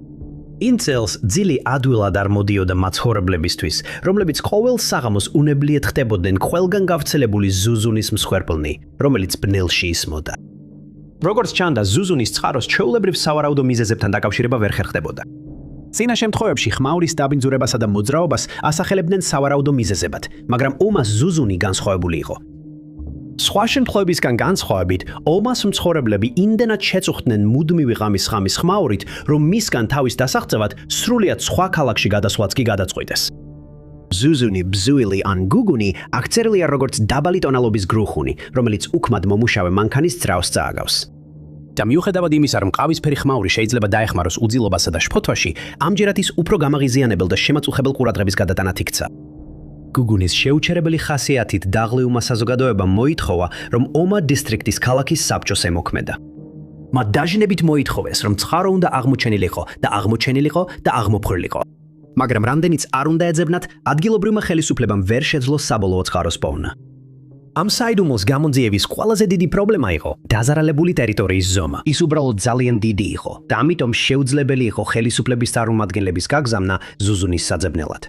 იმ წელს ძილი ადვილად არ მოდიოდა მაცხოვრებლებისთვის, რომლებიც ყოველ საღამოს უნებლიეთ ხდებოდნენ ყველგან გავრცელებული ზუზუნის მსხვერპლნი, რომელიც ბნელში ისმოდა. როგორც ჩანდა, ზუზუნის წყაროს ჩვეულებრივ სავარაუდო მიზეზებთან დაკავშირება ვერ ხერხდებოდა. წინა შემთხვევებში ხმауრის დაბინძურებასა და მოძრაობას ასახელებდნენ სავარაუდო მიზეზებად, მაგრამ ომას ზუზუნი განსხვავებული იყო. სხვა შემთხვევებისგან განსხვავებით, ომას მცხოვრებლები იმდენად შეწუხდნენ მუდმივი ღამის ხმაურით, რომ მისგან თავის დასაღწევად სრულიად სხვა ქალაქში გადასვლაც კი გადაწყვიტეს. ზუზუნი, ბზუილი ან გუგუნი აქწერილია როგორც დაბალი ტონალობის გრუხუნი, რომელიც უქმად მომუშავე მანქანის ძრავს წააგავს. და მიუხედავად იმისა, რომ ყავისფერი ხმაური შეიძლება დაეხმაროს უძილობასა და შფოთვაში, ამჯერად ის უფრო გამაღიზიანებელ და შემაწუხებელ ყურადღების გადატანად იქცა. გუგუნის შეუჩერებელი ხასიათით დაღლიუმა საზოგადოებამ მოითხოვა, რომ ომა დისტრიქტის ქალაქის საბჭოს ემოქმედა. მათ დაჟინებით მოითხოვეს, რომ ცხარო უნდა აღმოჩენილიყო და აღმოჩენილიყო და აღმოფხვრილიყო. მაგრამ რამდენიც არ უნდა ეძებნათ, ადგილობრივმა ხელისუფლებამ ვერ შეძლო საბოლოო ცხაროს პოვნა. ამ საიდუმლოს გამოძიების ყველაზე დიდი პრობლემა იყო დაზარალებული ტერიტორიის ზომა. ის უბრალოდ ძალიან დიდი იყო და ამიტომ შეუძლებელი იყო ხელისუფლების წარმომადგენლების გაგზავნა ზუზუნის საძებნელად.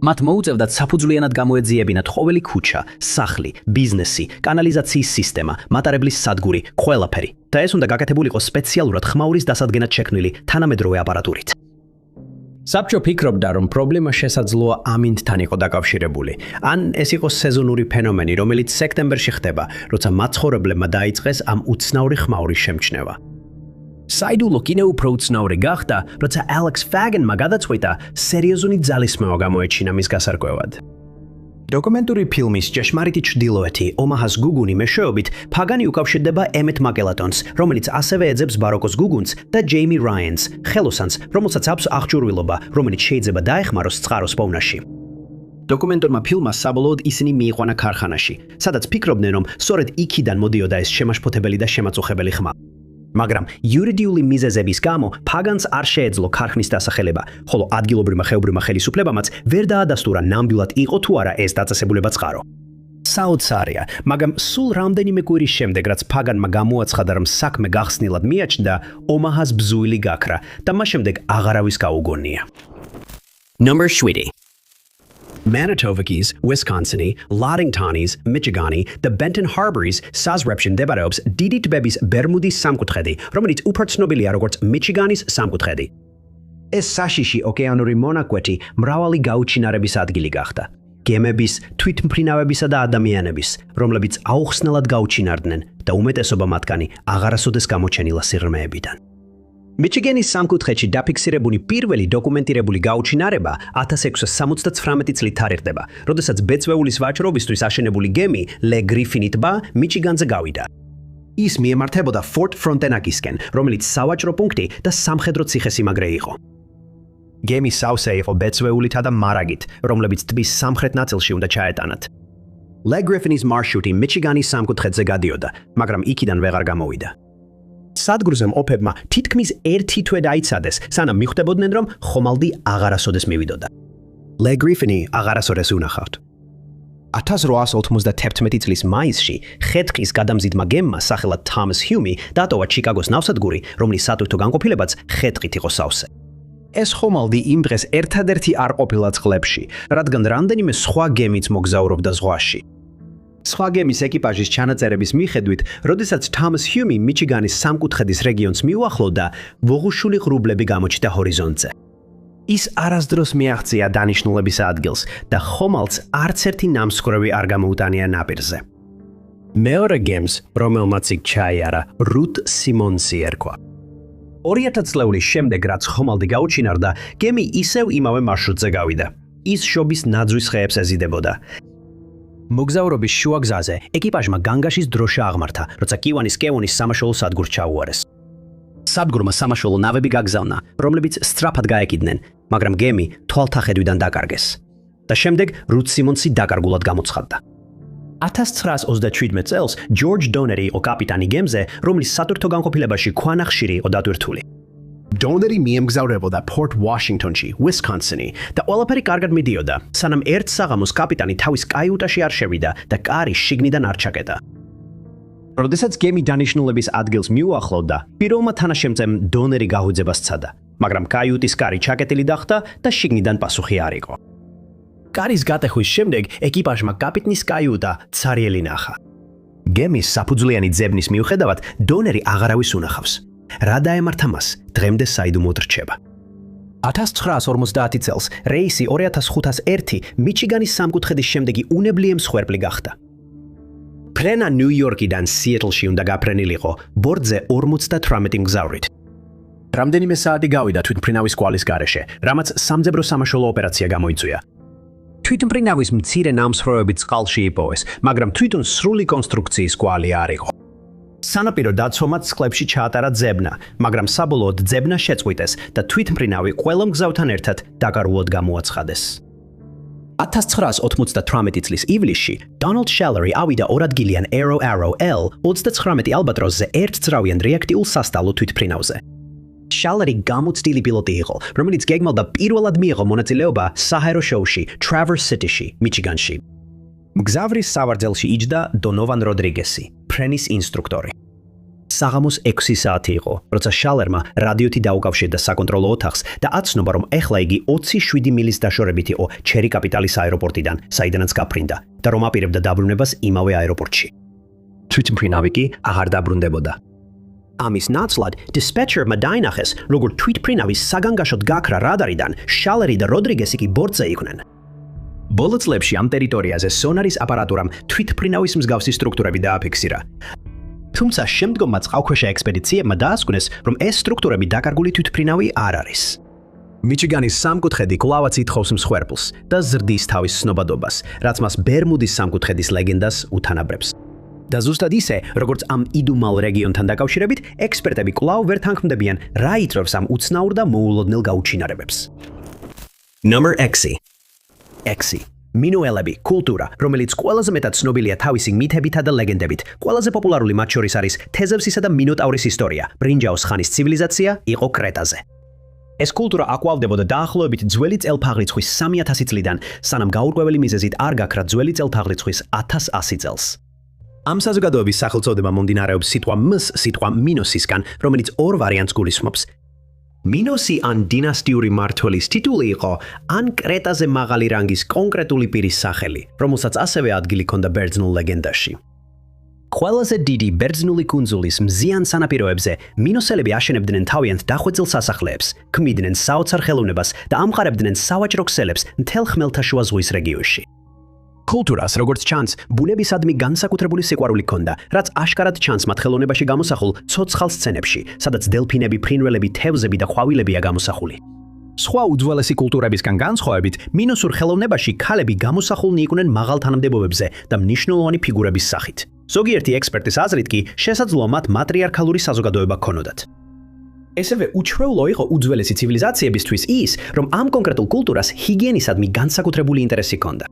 მათ მოუწევდათ საფუძვლიანად გამოეძიებინათ ყოველი ქუჩა, სახლი, ბიზნესი, კანალიზაციის სისტემა, მატარებლის სადგური, ყველაფერი და ეს უნდა გაკეთებულიყო სპეციალურად ხმაურის დასადგენად შექმნილი თანამედროვე აპარატურით. საბჭო ფიქრობდა, რომ პრობლემა შესაძლოა ამინდთან იყო დაკავშირებული. ან ეს იყო სეზონური ფენომენი, რომელიც სექტემბერში ხდება, როცა მაცხოვრებლებმა დაიწყეს ამ უცნაური ხმაურის შემჩნევა. საიდუმლო კიდევ უფრო უცნაური გახდა, როცა ალექს ფაგენმა გადაწყვიტა სერიოზული ძალისხმევა გამოეჩინა მის გასარკვევად. დოკუმენტური ფილმის „ჭეშმარიტი ჩრდილოეთი“ ომაჰას გუგუნი მეშვეობით ფაგანი უკავშირდება ემეტ მაკელატონს, რომელიც ასევე ეძებს ბაროკოს გუგუნს და ჯეიმი რაიანს, ხელოსანს, რომელსაც აქვს აღჭურვილობა, რომელიც შეიძლება დაეხმაროს წყაროს პოვნაში. დოკუმენტურმა ფილმმა საბოლოოდ ისინი მიიყვანა ქარხანაში, სადაც ფიქრობდნენ, რომ სწორედ იქიდან მოდიოდა ეს შემაშფოთებელი და შემაწუხებელი ხმა. მაგრამ იურიდიული მიზეზების გამო ფაგანს არ შეეძლო ქარხნის დასახელება, ხოლო ადგილობრივმა ხეობრივმა ხელისუფლებამაც ვერ დაადასტურა ნამდვილად იყო თუ არა ეს დაწესებულება წყარო. საოცარია, მაგრამ სულ რამდენიმე კვირის შემდეგ, რაც ფაგანმა გამოაცხადა, რომ საქმე გახსნილად მიაჩნდა, ომაჰას ბზუილი გაქრა და მას შემდეგ აღარავის გაუგონია. Number 7. Manitobakis, Wisconsini, Loddingtonis, Michigani და Benton Harboris საზღვრებში მდებარეობს დიდი ტბების ბერმუდის სამკუთხედი, რომელიც უფრო ცნობილია როგორც მიჩიგანის სამკუთხედი. ეს საშიში ოკეანური მონაკვეთი მრავალი გაუჩინარების ადგილი გახდა. გემების, თვითმფრინავებისა და ადამიანების, რომლებიც აუხსნელად გაუჩინარდნენ და უმეტესობა მათგანი აღარასოდეს გამოჩენილა სიღრმეებიდან. მიჩიგენის სამკუთხედში დაფიქსირებული პირველი დოკუმენტირებული გაუჩინარება 1679 წლით თარიღდება, როდესაც ბეწვეულის ვაჭრობისთვის აშენებული გემი ლე გრიფინი ტბა მიჩიგანზე გავიდა. ის მიემართებოდა ფორტ ფრონტენაკისკენ, რომელიც სავაჭრო პუნქტი და სამხედრო ციხესიმაგრე იყო. გემი სავსე იყო ბეწვეულითა და მარაგით, რომლებიც ტბის სამხრეთ ნაწილში უნდა ჩაეტანათ. ლე გრიფინის მარშრუტი მიჩიგანის სამკუთხედზე გადიოდა, მაგრამ იქიდან ვეღარ გამოვიდა. სადგურზე მყოფებმა თითქმის ერთი თვე დაიცადეს, სანამ მიხვდებოდნენ, რომ ხომალდი აღარასოდეს მივიდოდა. ლე გრიფინი აღარასოდეს უნახავთ. 1897 წლის მაისში ხეთხის გადამზიდმა გემმა სახელად თომას ჰიუმი დატოვა ჩიკაგოს ნავსადგური, რომლის სატვირთო განყოფილებაც ხეთხით იყო სავსე. ეს ხომალდი იმ დღეს ერთადერთი არ ყოფილა წყლებში, რადგან რამდენიმე სხვა გემიც მოგზაურობდა ზღვაში. სხვა გემის ეკიპაჟის ჩანაწერების მიხედვით, როდესაც თომას ჰიუმი მიჩიგანის სამკუთხედის რეგიონს მიუახლოვდა, ვოღუშული ღრუბლები გამოჩნდა ჰორიზონტზე. ის არასდროს მიაღწია დანიშნულების ადგილს და ხომალდს არც ერთი ნამსხვრევი არ გამოუტანია ნაპირზე. მეორე გემს, რომელმაც იქ ჩაიარა, რუტ სიმონსი ერქვა. 2000 წლების შემდეგ, რაც ხომალდი გაუჩინარდა, გემი ისევ იმავე მარშრუტზე გავიდა. ის შობის ნაძვის ხეებს ეზიდებოდა. მოგზაურობის შუაგზაზე ეკიპაჟმა განგაშის დროშა აღმართა, როცა კივანის კევონის სამაშველო სადგურს ჩაუარეს. სადგურმა სამაშველო ნავები გაგზავნა, რომლებიც სწრაფად გაეკიდნენ, მაგრამ გემი თვალთახედვიდან დაკარგეს. და შემდეგ რუტ სიმონსი დაკარგულად გამოცხადდა. 1937 წელს ჯორჯ დონერი იყო კაპიტანი გემზე, რომლის სატვირთო განყოფილებაში ქვანახშირი იყო დატვირთული. დონერი მიემგზავრებოდა პორტ ვაშინგტონში, უისკონსინი და ყველაფერი კარგად მიდიოდა, სანამ ერთ საღამოს კაპიტანი თავის კაიუტაში არ შევიდა და კარი შიგნიდან არ ჩაკეტა. როდესაც გემი დანიშნულების ადგილს მიუახლოვდა, პირველმა თანაშემწემ დონერი გაღვიძება სცადა, მაგრამ კაიუტის კარი ჩაკეტილი დახტა და შიგნიდან პასუხი არ იყო. კარის გატეხვის შემდეგ ეკიპაჟმა კაპიტნის კაიუტა ცარიელი ნახა. გემის საფუძვლიანი ძებნის მიუხედავად, დონერი აღარავის უნახავს. რა დაემართა მას, დღემდე საიდუმლოდ რჩება. 1950 წელს რეისი 2501 მიჩიგანის სამკუთხედის შემდეგი უნებლიე მსხვერპლი გახდა. ფრენა ნიუ-იორკიდან სიეტლში უნდა გაფრენილიყო ბორტზე 58 მგზავრით. რამდენიმე საათი გავიდა თვითმფრინავის კვალის გარეშე, რამაც სამძებრო სამაშველო ოპერაცია გამოიწვია. თვითმფრინავის მცირე ნამსხვრევებით წყალში იპოვეს, მაგრამ თვითონ სრული კონსტრუქციის კვალი არ იყო. სანაპირო დაცვამად სკლებში ჩაატარა ძებნა, მაგრამ საბოლოოდ ძებნა შეწყვიტეს და თვითმფრინავი ყველა მგზავრთან ერთად დაკარგულად გამოაცხადეს. 1998 წლის ივლისში დონალდ შელერი ავიდა ორადგილიან Arrow L 39 ალბატროსზე ერთძრავიან რეაქტიულ სასტავლო თვითმფრინავზე. შელერი გამოცდილი პილოტი იყო, რომელიც გეგმავდა პირველად მიიღო მონაწილეობა საჰაერო შოუში Traverse City-ში, მიჩიგანში. მგზავრის სავარძელში იჯდა დონოვან როდრიგესი, ფრენის ინსტრუქტორი. საღამოს 6 საათი იყო, როცა შალერმა რადიოთი დაუკავშირდა საკონტროლო ოთახს და აცნობა, რომ ეხლა იგი 27 მილის დაშორებით იყო ჩერი კაპიტალის აეროპორტიდან, საიდანაც გაფრინდა და რომ აპირებდა დაბრუნებას იმავე აეროპორტში. თვითმფრინავი კი აღარ დაბრუნდებოდა. ამის ნაცვლად დისპეჩერმა დაინახეს, როგორ თვითმფრინავის საგანგაშოდ გაქრა რადარიდან შალერი და როდრიგესი კი ბორტზე იყვნენ. ბოლო წლებში ამ ტერიტორიაზე სონარის აპარატურამ თვითმფრინავის მსგავსი სტრუქტურები დააფიქსირა. თუმცა შემდგომმა წყალქვეშა ექსპედიციებმა დაასკვნეს, რომ ეს სტრუქტურები დაკარგული თვითმფრინავი არ არის. მიჩიგანის სამკუთხედი კვლავაც ითხოვს მსხვერპლს და ზრდის თავის ცნობადობას, რაც მას ბერმუდის სამკუთხედის ლეგენდას უთანაბრებს. და ზუსტად ისე, როგორც ამ იდუმალ რეგიონთან დაკავშირებით, ექსპერტები კვლავ ვერ თანხმდებიან, რა იწვევს ამ უცნაურ და მოულოდნელ გაუჩინარებებს. Number 6. 6. მინოელები, კულტურა, რომელიც ყველაზე მეტად ცნობილია თავისი მითებითა და ლეგენდებით. ყველაზე პოპულარული მათ შორის არის თეზევსისა და მინოტავრის ისტორია. ბრინჯაოს ხანის ცივილიზაცია იყო კრეტაზე. ეს კულტურა აყვავდებოდა დაახლოებით ძველი წელთაღრიცხვის 3000 წლიდან, სანამ გაურკვეველი მიზეზით არ გაქრა ძველი წელთაღრიცხვის 1100 წელს. ამ საზოგადოების სახელწოდება მომდინარეობს სიტყვა მს სიტყვა მინოსისგან, რომელიც ორ ვარიანტს გულისხმობს. მინოსი ან დინასტიური მმართველის ტიტული იყო, ან კრეტაზე მაღალი რანგის კონკრეტული პირის სახელი, რომელსაც ასევე ადგილი ჰქონდა ბერძნულ ლეგენდაში. ყველაზე დიდი ბერძნული კუნძულის მზიან სანაპიროებზე მინოსელები აშენებდნენ თავიანთ დახვეწილ სასახლეებს, ქმნიდნენ საოცარ ხელოვნებას და ამყარებდნენ სავაჭრო ქსელებს მთელ ხმელთაშუა ზღვის რეგიონში. კულტურას, როგორც ჩანს, ბუნებისადმი განსაკუთრებული სიყვარული ჰქონდა, რაც აშკარად ჩანს მათ ხელოვნებაში გამოსახულ ცოცხალ სცენებში, სადაც დელფინები, ფრინველები, თევზები და ყვავილებია გამოსახული. სხვა უძველესი კულტურებისგან განსხვავებით, მინოსურ ხელოვნებაში ქალები გამოსახულნი იყვნენ მაღალ თანამდებობებზე და მნიშვნელოვანი ფიგურების სახით. ზოგიერთი ექსპერტის აზრით კი შესაძლოა მათ მატრიარქალური საზოგადოება ჰქონოდათ. ესევე უჩვეულო იყო უძველესი ცივილიზაციებისთვის ის, რომ ამ კონკრეტულ კულტურას ჰიგიენისადმი განსაკუთრებული ინტერესი ჰქონდა.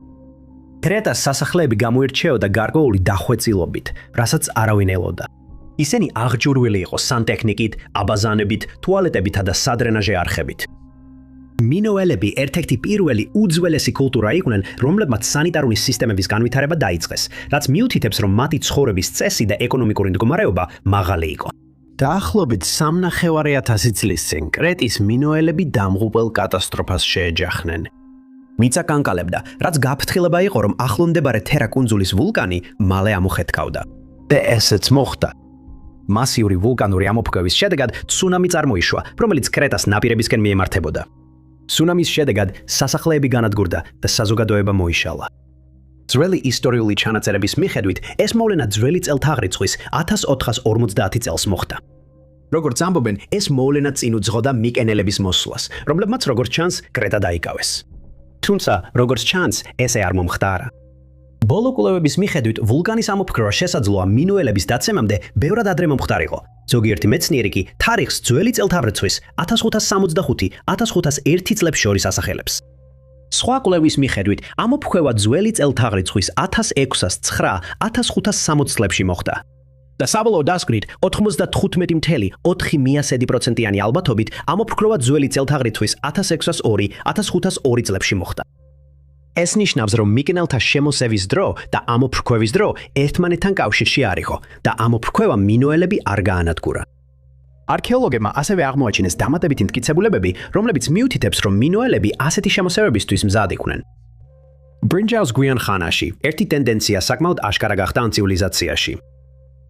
კრეტას სასახლეები გამოირჩეოდა გარკვეული დახვეწილობით, რასაც არავინ ელოდა. ისინი აღჭურვილი იყო სანტექნიკით, აბაზანებით, ტუალეტებითა და სადრენაჟე არხებით. მინოელები ერთ-ერთი პირველი უძველესი კულტურა იყვნენ, რომლებმაც სანიტარული სისტემების განვითარება დაიწყეს, რაც მიუთითებს, რომ მათი ცხოვრების წესი და ეკონომიკური მდგომარეობა მაღალი იყო. დაახლოებით 3,500 წლის წინ კრეტის მინოელები დამღუპელ კატასტროფას შეეჯახნენ. მიწა კანკალებდა, რაც გაფრთხილება იყო, რომ ახლომდებარე თერა კუნძულის ვულკანი მალე ამოხეთქავდა. და ესეც მოხდა. მასიური ვულკანური ამოფრქვევის შედეგად ცუნამი წარმოიშვა, რომელიც კრეტას ნაპირებისკენ მიემართებოდა. ცუნამის შედეგად სასახლეები განადგურდა და საზოგადოება მოიშალა. ძველი ისტორიული ჩანაწერების მიხედვით, ეს მოვლენა ძველი წელთაღრიცხვის 1450 წელს მოხდა. როგორც ამბობენ, ეს მოვლენა წინ უძღოდა მიკენელების მოსვლას, რომლებმაც როგორც ჩანს, კრეტა დაიკავეს. თუმცა, როგორც ჩანს, ესე არ მომხდარა. ბოლო კვლევების მიხედვით, ვულკანის ამოფრქვევა შესაძლოა მინოელების დაცემამდე ბევრად ადრე მომხდარიყო. ზოგიერთი მეცნიერი კი თარიღს ძველი წელთაღრიცხვის 1560-1501 წლებს შორის ასახელებს. სხვა კვლევის მიხედვით, ამოფრქვევა ძველი წელთაღრიცხვის 1609-1560 წლებში მოხდა. და საბოლოოდ დასკვნით 95.4% ალბათობით ამოფრქვევა ძველი წელთაღრიცხვის 1602-1502 წლებში მოხდა. ეს ნიშნავს, რომ მიკენელთა შემოსევის დრო და ამოფრქვევის დრო ერთმანეთთან კავშირში არ იყო და ამოფრქვევა მინოელები არ გაანადგურა. არქეოლოგებმა ასევე აღმოაჩინეს დამატებითი მტკიცებულებები, რომლებიც მიუთითებს, რომ მინოელები ასეთი შემოსევებისთვის მზად იყვნენ. ბრინჯაოს გვიან ხანაში ერთი ტენდენცია საკმაოდ აშკარა გახდა ამ ცივილიზაციაში.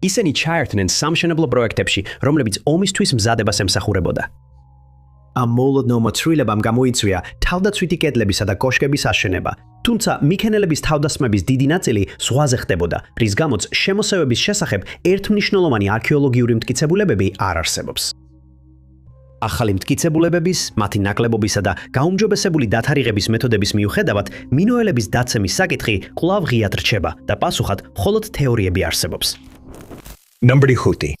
ისინი ჩაერთნენ სამშენებლო პროექტებში, რომლებიც ომისთვის მზადებას ემსახურებოდა. ამ მოულოდნელ მოთხრილებამ გამოიწვია თავდაცვითი კედლებისა და კოშკების აშენება. თუმცა მიქენელების თავდასხმების დიდი ნაწილი ზღვაზე ხდებოდა, რის გამოც შემოსევების შესახებ ერთმნიშვნელოვანი არქეოლოგიური მტკიცებულებები არ არსებობს. ახალი მტკიცებულებების, მათი ნაკლებობისა და გაუმჯობესებული დათარიღების მეთოდების მიუხედავად, მინოელების დაცემის საკითხი კვლავ ღიად რჩება და პასუხად მხოლოდ თეორიები არსებობს. Number 5.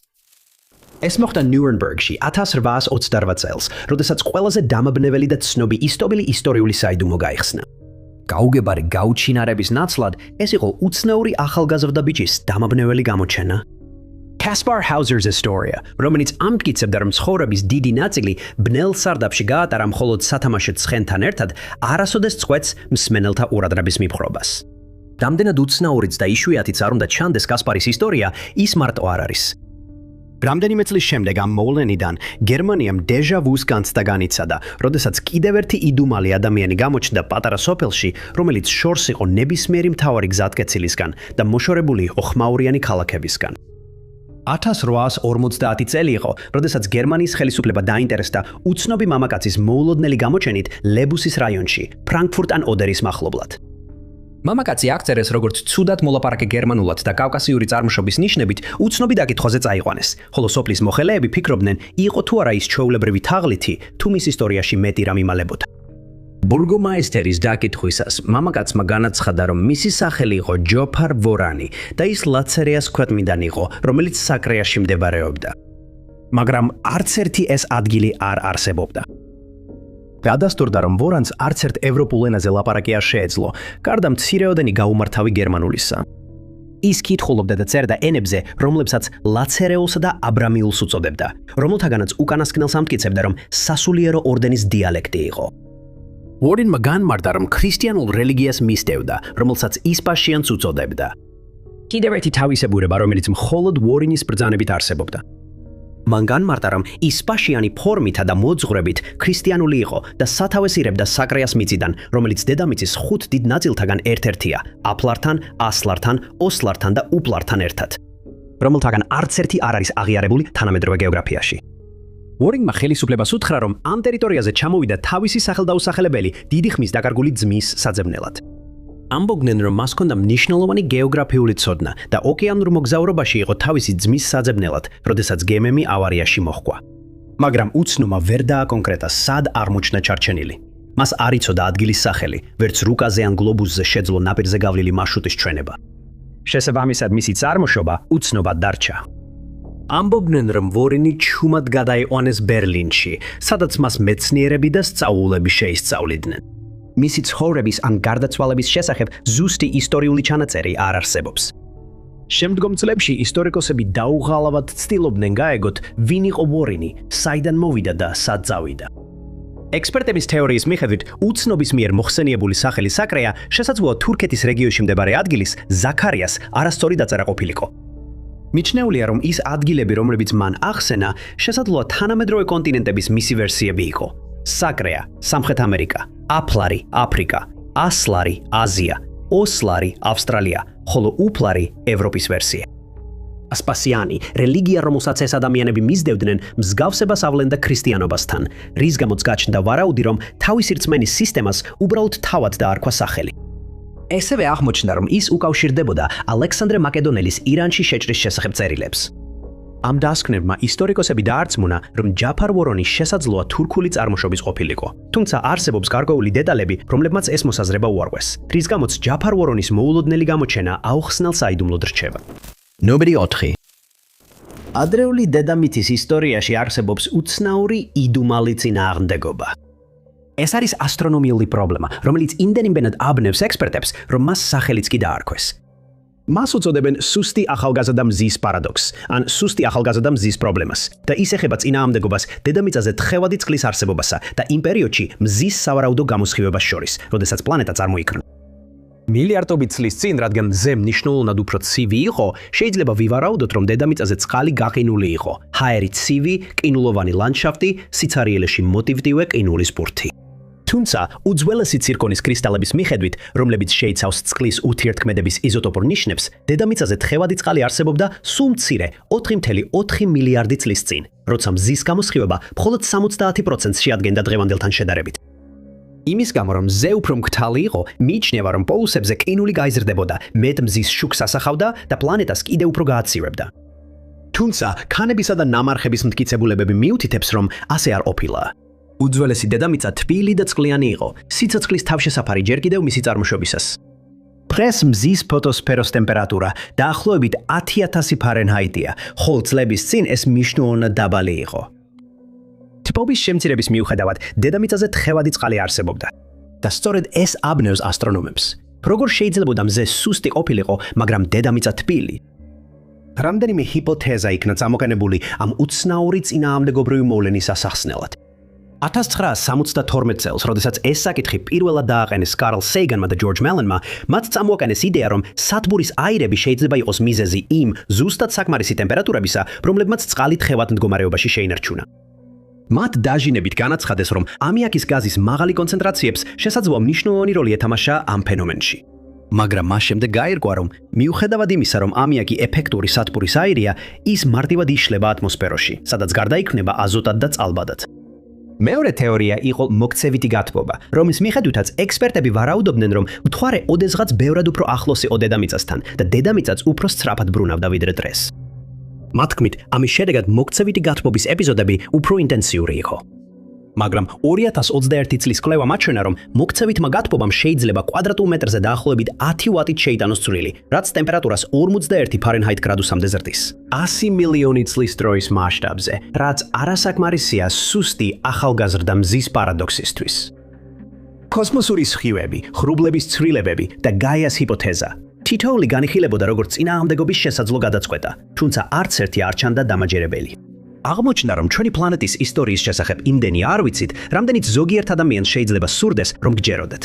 ეს მოხდა ნიურნბერგში 1828 წელს, როდესაც ყველაზე დამაბნეველი და ცნობი ისტორიული საიდუმლო გაიხსნა. გაუგებარი გაუჩინარების ნაცვლად ეს იყო უცნაური ახალგაზრდა ბიჭის დამაბნეველი გამოჩენა. Kaspar Hauser's Historia, რომელიც ამტკიცებდა, რომ ცხოვრების დიდი ნაწილი ბნელ სარდაფში გაატარა მხოლოდ სათამაშო ცხენთან ერთად, არასოდეს წყვეტს მსმენელთა ყურადღების მიპყრობას. რამდენად უცნაურიც და იშვიათიც არ უნდა ჩანდეს კასპარის ისტორია, ის მარტო არ არის. რამდენიმე წლის შემდეგ ამ მოვლენიდან გერმანიამ დეჟა ვუს განცდა განიცადა, როდესაც კიდევ ერთი იდუმალი ადამიანი გამოჩნდა პატარა სოფელში, რომელიც შორს იყო ნებისმიერი მთავარი გზატკეცილისგან და მოშორებული იყო ხმაურიანი ქალაქებისგან. 1850 წელი იყო, როდესაც გერმანიის ხელისუფლება დაინტერესდა უცნობი მამაკაცის მოულოდნელი გამოჩენით ლებუსის რაიონში, ფრანკფურტ ან ოდერის მახლობლად. მამაკაცი აღწერეს როგორც ცუდად მოლაპარაკე გერმანულად და კავკასიური წარმოშობის ნიშნებით უცნობი დაკითხვაზე წაიყვანეს, ხოლო სოფლის მოხელეები ფიქრობდნენ, იყო თუ არა ის ჩვეულებრივი თაღლითი, თუ მის ისტორიაში მეტი რამ იმალებოდა. ბურგომაესტერის დაკითხვისას მამაკაცმა განაცხადა, რომ მისი სახელი იყო ჯოფარ ვორანი და ის ლაცერეას ქვეყნიდან იყო, რომელიც საკრეაში მდებარეობდა. მაგრამ არც ერთი ეს ადგილი არ არსებობდა. გადასტურდა, რომ ვორანს არც ერთ ევროპულ ენაზე ლაპარაკი არ შეეძლო, გარდა მცირეოდენი გაუმართავი გერმანულისა. ის კითხულობდა და წერდა ენებზე, რომლებსაც ლაცერეულსა და აბრამიულს უწოდებდა, რომელთაგანაც უკანასკნელს ამტკიცებდა, რომ სასულიერო ორდენის დიალექტი იყო. ვორინმა განმარტა, რომ ქრისტიანულ რელიგიას მისდევდა, რომელსაც ისპაშიანს უწოდებდა. კიდევ ერთი თავისებურება, რომელიც მხოლოდ ვორინის ბრძანებით არსებობდა. მან განმარტა, რომ ისპაშიანი ფორმითა და მოძღვრებით ქრისტიანული იყო და სათავეს იღებდა საკრეას მიწიდან, რომელიც დედამიწის 5 დიდ ნაწილთაგან ერთ-ერთია, აფლართან, ასლართან, ოსლართან და უპლართან ერთად, რომელთაგან არც ერთი არ არის აღიარებული თანამედროვე გეოგრაფიაში. ვორინგმა ხელისუფლებას უთხრა, რომ ამ ტერიტორიაზე ჩამოვიდა თავისი სახელდაუსახელებელი დიდი ხმის დაკარგული ძმის საძებნელად. ამბობდნენ, რომ მას ჰქონდა მნიშვნელოვანი გეოგრაფიული ცოდნა და ოკეანურ მოგზაურობაში იყო თავისი ძმის საძებნელად, როდესაც გემემი ავარიაში მოჰყვა. მაგრამ უცნომა ვერ დააკონკრეტა, სად აღმოჩნდა ჩარჩენილი. მას არ იცოდა ადგილის სახელი, ვერც რუკაზე ან გლობუსზე შეძლო ნაპირზე გავლილი მარშრუტის ჩვენება. შესაბამისად, მისი წარმოშობა უცნობად დარჩა. ამბობდნენ, რომ ვორინი ჩუმად გადაიყვანეს ბერლინში, სადაც მას მეცნიერები და სწავლულები შეისწავლიდნენ. მისი ცხოვრების ან გარდაცვალების შესახებ ზუსტი ისტორიული ჩანაწერი არ არსებობს. შემდგომ წლებში ისტორიკოსები დაუღალავად ცდილობდნენ გაეგოთ, ვინ იყო ვორინი, საიდან მოვიდა და სად წავიდა. ექსპერტების თეორიის მიხედვით, უცნობის მიერ მოხსენიებული სახელი საკრეა შესაძლოა თურქეთის რეგიონში მდებარე ადგილის ზაქარიას არასწორი დაწერა ყოფილიყო. მიჩნეულია, რომ ის ადგილები, რომლებიც მან ახსენა, შესაძლოა თანამედროვე კონტინენტების მისი ვერსიები იყო. საკრეა, სამხრეთ ამერიკა, აფლარი, აფრიკა, ასლარი, აზია, ოსლარი, ავსტრალია, ხოლო უფლარი, ევროპის ვერსია. ასპასიანი, რელიგია, რომელსაც ეს ადამიანები მისდევდნენ, მსგავსებას ავლენდა ქრისტიანობასთან, რის გამოც გაჩნდა ვარაუდი, რომ თავისი რწმენის სისტემას უბრალოდ თავად დაარქვა სახელი. ესევე აღმოჩნდა, რომ ის უკავშირდებოდა ალექსანდრე მაკედონელის ირანში შეჭრის შესახებ წერილებს. ამ დასკვნებმა ისტორიკოსები დაარწმუნა, რომ ჯაფარ ვორონი შესაძლოა თურქული წარმოშობის ყოფილიყო. თუმცა არსებობს გარკვეული დეტალები, რომლებმაც ეს მოსაზრება უარყვეს, რის გამოც ჯაფარ ვორონის მოულოდნელი გამოჩენა აუხსნელ საიდუმლოდ რჩება. Number 4. ადრეული დედამიწის ისტორიაში არსებობს უცნაური იდუმალი წინააღმდეგობა. ეს არის ასტრონომიული პრობლემა, რომელიც იმდენიმდენად აბნევს ექსპერტებს, რომ მას სახელიც კი დაარქვეს. მას უწოდებენ სუსტი ახალგაზრდა მზის პარადოქსს, ან სუსტი ახალგაზრდა მზის პრობლემას და ის ეხება წინააღმდეგობას დედამიწაზე თხევადი წყლის არსებობასა და იმ პერიოდში მზის სავარაუდო გამოსხივებას შორის, როდესაც პლანეტა წარმოიქმნა. მილიარდობით წლის წინ, რადგან მზე მნიშვნელოვნად უფრო ცივი იყო, შეიძლება ვივარაუდოთ, რომ დედამიწაზე წყალი გაყინული იყო, ჰაერი ცივი, ყინულოვანი ლანდშაფტი, სიცარიელეში მოტივტივე ყინულის ბურთი. თუმცა უძველესი ცირკონის კრისტალების მიხედვით, რომლებიც შეიცავს წყლის ურთიერთქმედების იზოტოპურ ნიშნებს, დედამიწაზე თხევადი წყალი არსებობდა სულ მცირე 4.4 მილიარდი წლის წინ, როცა მზის გამოსხივება მხოლოდ 70% შეადგენდა დღევანდელთან შედარებით. იმის გამო, რომ მზე უფრო მკრთალი იყო, მიიჩნევა, რომ პოლუსებზე ყინული გაიზრდებოდა, მეტ მზის შუქს ასახავდა და პლანეტას კიდევ უფრო გააცივებდა. თუმცა, ქანებისა და ნამარხების მტკიცებულებები მიუთითებს, რომ ასე არ ყოფილა. უძველესი დედამიწა თბილი და წყლიანი იყო, სიცოცხლის თავშესაფარი ჯერ კიდევ მისი წარმოშობისას. დღეს მზის ფოტოსფეროს ტემპერატურა დაახლოებით 10,000 ფარენჰაიტია, ხოლო წლების წინ ეს მნიშვნელოვნად დაბალი იყო. თბობის შემცირების მიუხედავად, დედამიწაზე თხევადი წყალი არსებობდა. და სწორედ ეს აბნევს ასტრონომებს. როგორ შეიძლებოდა მზე სუსტი ყოფილიყო, მაგრამ დედამიწა თბილი? რამდენიმე ჰიპოთეზა იქნა წამოყენებული ამ უცნაური წინააღმდეგობრივი მოვლენის ასახსნელად. 1972 წელს, როდესაც ეს საკითხი პირველად დააყენეს კარლ სეიგანმა და ჯორჯ მელენმა, მათ წამოაყენეს იდეა, რომ სათბურის აირები შეიძლება იყოს მიზეზი იმ ზუსტად საკმარისი ტემპერატურებისა, რომლებმაც წყალი თხევად მდგომარეობაში შეინარჩუნა. მათ დაჟინებით განაცხადეს, რომ ამიაკის გაზის მაღალი კონცენტრაციებს შესაძლოა მნიშვნელოვანი როლი ეთამაშა ამ ფენომენში. მაგრამ მას შემდეგ გაირკვა, რომ მიუხედავად იმისა, რომ ამიაკი ეფექტური სათბურის აირია, ის მარტივად იშლება ატმოსფეროში, სადაც გარდაიქმნება აზოტად და წყალბადად. მეორე თეორია იყო მოქცევითი გათბობა, რომლის მიხედვითაც ექსპერტები ვარაუდობდნენ, რომ მთვარე ოდესღაც ბევრად უფრო ახლოს იყო დედამიწასთან და დედამიწაც უფრო სწრაფად ბრუნავდა ვიდრე დღეს. მათ თქმით, ამის შედეგად მოქცევითი გათბობის ეპიზოდები უფრო ინტენსიური იყო. მაგრამ 2021 წლის კვლევა მაჩვენა, რომ მოქცევითმა გათბობამ შეიძლება კვადრატულ მეტრზე დაახლოებით 10 ვატით შეიტანოს წვრილი, რაც ტემპერატურას 41 ფარენჰაით გრადუსამდე ზრდის. 100 მილიონი წლის დროის მასშტაბზე, რაც არასაკმარისია სუსტი ახალგაზრდა მზის პარადოქსისთვის. კოსმოსური სხივები, ღრუბლების ცვლილებები და გაიას ჰიპოთეზა. თითოეული განიხილებოდა როგორც წინააღმდეგობის შესაძლო გადაწყვეტა, თუმცა არც ერთი არ ჩანდა დამაჯერებელი. აღმოჩნდა, რომ ჩვენი პლანეტის ისტორიის შესახებ იმდენი არ ვიცით, რამდენიც ზოგიერთ ადამიანს შეიძლება სურდეს, რომ გჯეროდეთ.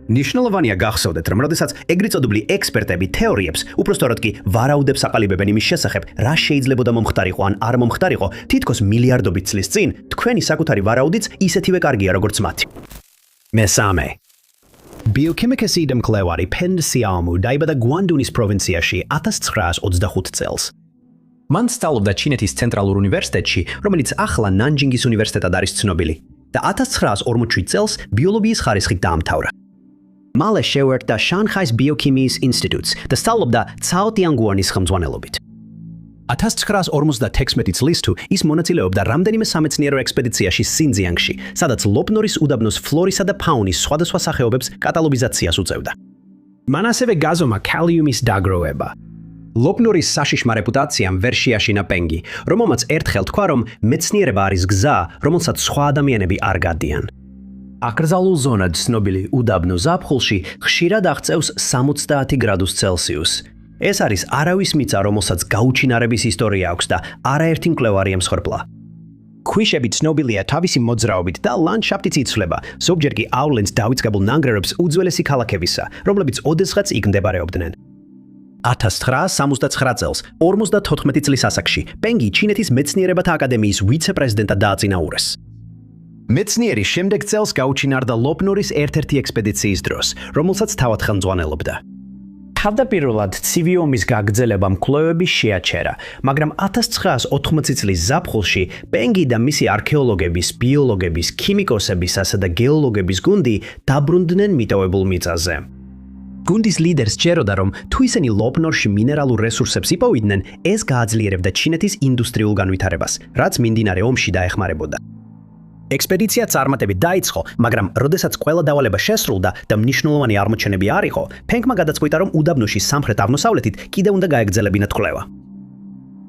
ნიშნულოვანია გახსოვდეთ, რომ როდესაც ეგრეთ წოდებული ექსპერტები თეორიებს, უпростоროდ კი ვარაუდებს აყალიბებენ იმის შესახებ, რა შეიძლებოდა მომხდარიყო ან არ მომხდარიყო, თითქოს მილიარდობით წლის წინ, თქვენი საკუთარი ვარაუდიც ისეთივე კარგია, როგორც მათი. მესამე. ბიოქიმიკის მკვლევარი პენ სიაომუ დაიბადა გვანდუნის პროვინციაში 1925 წელს. მან სწავლობდა ჩინეთის ცენტრალურ უნივერსიტეტში, რომელიც ახლა ნანჯინგის უნივერსიტეტად არის ცნობილი და 1947 წელს ბიოლოგიის ხარისხით დაამთავრა. მალე შეუერთდა შანხაის ბიოქიმიის ინსტიტუტს და სწავლობდა ცაო ტიანგუანის ხელმძღვანელობით. 1956 წლის თუ ის მონაწილეობდა რამდენიმე სამეცნიერო ექსპედიციაში სინძიანგში, სადაც ლოპნორის უდაბნოს ფლორისა და ფაუნის სხვადასხვა სახეობებს კატალოგიზაციას უწევდა. მან ასევე გაზომა კალიუმის დაგროვება. ლოპნორის საშიშმა რეპუტაციამ ვერ შეაშინა პენგი, რომელმაც ერთხელ თქვა, რომ მეცნიერება არის გზა, რომელსაც სხვა ადამიანები არ გადიან. აკრძალულ ზონად ცნობილი უდაბნო ზაფხულში ხშირად აღწევს 70 გრადუს ცელსიუსს. ეს არის არავის მიწა, რომელსაც გაუჩინარების ისტორია აქვს და არაერთი მკვლევარი ემსხვერპლა. ქვიშები ცნობილია თავისი მოძრაობით და ლანდშაფტიც იცვლება, ზოგჯერ კი ავლენს დავიწყებულ ნანგრევებს უძველესი ქალაქებისა, რომლებიც ოდესღაც იქ მდებარეობდნენ. 1979 წელს 54 წლის ასაკში პენგი ჩინეთის მეცნიერებათა აკადემიის ვიცე-პრეზიდენტად დააწინაურეს. მეცნიერი შემდეგ წელს გაუჩინარდა ლოპნორის ერთ-ერთი ექსპედიციის დროს, რომელსაც თავად ხელმძღვანელობდა. თავდაპირველად ცივი ომის გაგრძელებამ კვლევები შეაჩერა, მაგრამ 1980 წლის ზაფხულში პენგი და მისი არქეოლოგების, ბიოლოგების, ქიმიკოსების, ასე და გეოლოგების გუნდი დაბრუნდნენ მიტოვებულ მიწაზე. გუნდის ლიდერს ჭეროდა, რომ თუ ისინი ლოპნორში მინერალურ რესურსებს იპოვიდნენ, ეს გააძლიერებდა ჩინეთის ინდუსტრიულ განვითარებას, რაც მიმდინარე ომში დაეხმარებოდა. ექსპედიცია წარმატებით დაიწყო, მაგრამ როდესაც ყველა დავალება შესრულდა და მნიშვნელოვანი აღმოჩენები არ იყო, პენგმა გადაწყვიტა, რომ უდაბნოში სამხრეთ-აღმოსავლეთით კიდევ უნდა გაეგრძელებინათ კვლევა.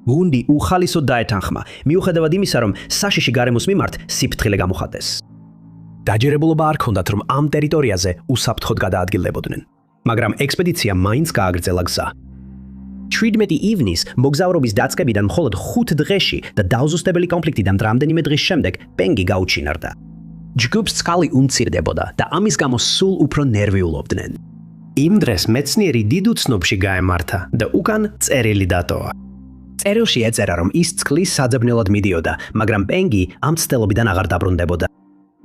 გუნდი უხალისოდ დაეთანხმა, მიუხედავად იმისა, რომ საშიში გარემოს მიმართ სიფრთხილე გამოხატეს. დაჯერებულობა არ ჰქონდათ, რომ ამ ტერიტორიაზე უსაფრთხოდ გადაადგილდებოდნენ, მაგრამ ექსპედიცია მაინც გააგრძელა გზა. 17 ივნის მოგზაურობის დაწყებიდან მხოლოდ 5 დღეში და დაუზუსტებელი კონფლიქტიდან რამდენიმე დღის შემდეგ პენგი გაუჩინარდა. ჯგუფს წყალი უმცირდებოდა და ამის გამო სულ უფრო ნერვიულობდნენ. იმ დღეს მეცნიერი დიდ უცნობში გაემართა და უკან წერილი დატოვა. წერილში ეწერა, რომ ის წყლის საძებნელად მიდიოდა, მაგრამ პენგი ამ ცდელობიდან აღარ დაბრუნდებოდა.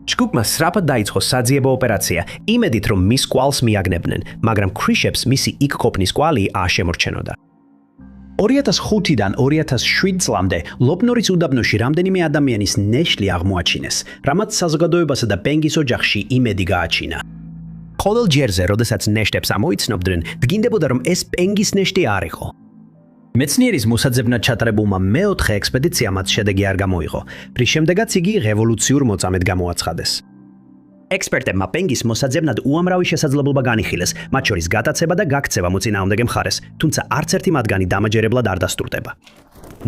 ჯგუფმა სწრაფად დაიწყო საძიებო ოპერაცია, იმედით რომ მის კვალს მიაგნებდნენ, მაგრამ ქრიშებს მისი იქ ყოფნის კვალი აღშემორჩენოდა. 2005-დან 2007 წლამდე ლოპნორის უდაბნოში რამდენიმე ადამიანის ნეშლი აღმოაჩინეს, რამაც საზოგადოებასა და პენგის ოჯახში იმედი გააჩინა. ყოველ ჯერზე, როდესაც ნეშტებს ამოიცნობდნენ, დგინდებოდა რომ ეს პენგის ნეშტი არ იყო. მეცნიერის მოსაძებნად ჩატარებულმა მეოთხე ექსპედიციამ მათ შედეგი არ გამოიღო, რის შემდეგაც იგი რევოლუციურ მოწამედ გამოაცხადეს. ექსპერტებმა პენგის მოსაძებნად უამრავი შესაძლებლობა განიხილეს, მათ შორის გატაცება და გაქცევა მოწინააღმდეგე მხარეს, თუმცა არც ერთი მათგანი დამაჯერებლად არ დასტურდება.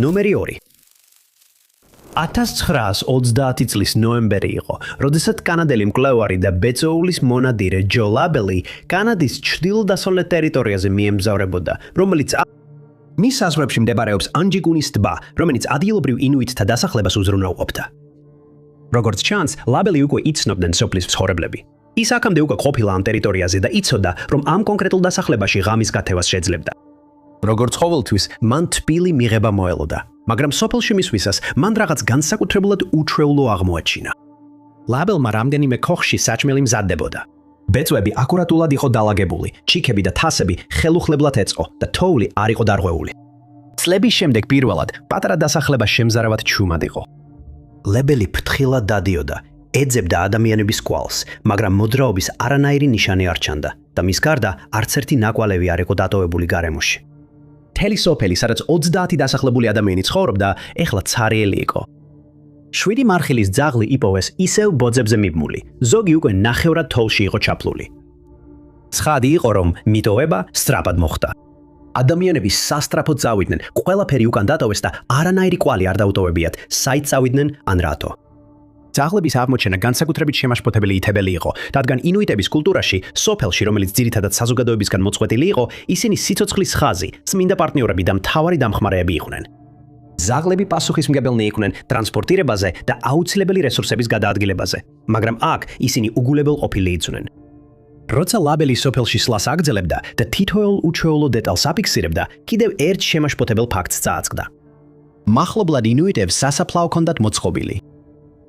ნომერი 2. 1930 წლის ნოემბერი იყო, როდესაც კანადელი მკვლევარი და ბეწვეულის მონადირე ჯო ლაბელი კანადის ჩრდილო-დასავლეთ ტერიტორიაზე მიემგზავრებოდა, რომელიც მის საზღვრებში მდებარეობს ანჯიგუნის ტბა, რომელიც ადგილობრივ ინუიტთა დასახლებას უზრუნველყოფდა. როგორც ჩანს, ლაბელი უკვე იცნობდნენ სოფლის მცხოვრებლები. ის აქამდე უკვე ყოფილა ამ ტერიტორიაზე და იცოდა, რომ ამ კონკრეტულ დასახლებაში ღამის გათევას შეძლებდა. როგორც ყოველთვის, მან თბილი მიღება მოელოდა, მაგრამ სოფელში მისვლისას მან რაღაც განსაკუთრებულად უჩვეულო აღმოაჩინა. ლაბელმა რამდენიმე ქოხში საჭმელი მზადდებოდა. ბეწვები აკურატულად იყო დალაგებული, ჩიქები და თასები ხელუხლებლად ეწყო და თოვლი არ იყო დარღვეული. წლების შემდეგ პირველად პატარა დასახლება შემზარავად ჩუმად იყო. ლაბელი ფრთხილად დადიოდა, ეძებდა ადამიანების კვალს, მაგრამ მოძრაობის არანაირი ნიშანი არ ჩანდა და მის გარდა არც ერთი ნაკვალევი არ იყო დატოვებული გარემოში. მთელი სოფელი, სადაც 30 დასახლებული ადამიანი ცხოვრობდა, ეხლა ცარიელი იყო. 7 მარხილის ძაღლი იპოვეს ისევ ბოძებზე მიბმული, ზოგი უკვე ნახევრად თოვლში იყო ჩაფლული. ცხადი იყო, რომ მიტოვება სწრაფად მოხდა. ადამიანები სასტრაფოდ წავიდნენ, ყველაფერი უკან დატოვეს და არანაირი კვალი არ დაუტოვებიათ, საით წავიდნენ ან რატო. ძაღლების აღმოჩენა განსაკუთრებით შემაშფოთებელი ითებელი იყო, რადგან ინუიტების კულტურაში, სოფელში, რომელიც ძირითადად საზოგადოებისგან მოწყვეტილი იყო, ისინი სიცოცხლის ხაზი, წმინდა პარტნიორები და მთავარი დამხმარეები იყვნენ. ზაღლები პასუხისმგებელნი იყვნენ ტრანსპორტირებაზე და აუცილებელი რესურსების გადაადგილებაზე, მაგრამ აქ ისინი უგულებელ ყოფილი იძუნენ. როცა ლაბელი სოფელში სლას აგრძელებდა და თითოეულ უჩვეულო დეტალს აფიქსირებდა, კიდევ ერთ შემაშფოთებელ ფაქტს წააწყდა. მახლობლად ინუიტებს სასაფლაო ჰქონდათ მოწყობილი.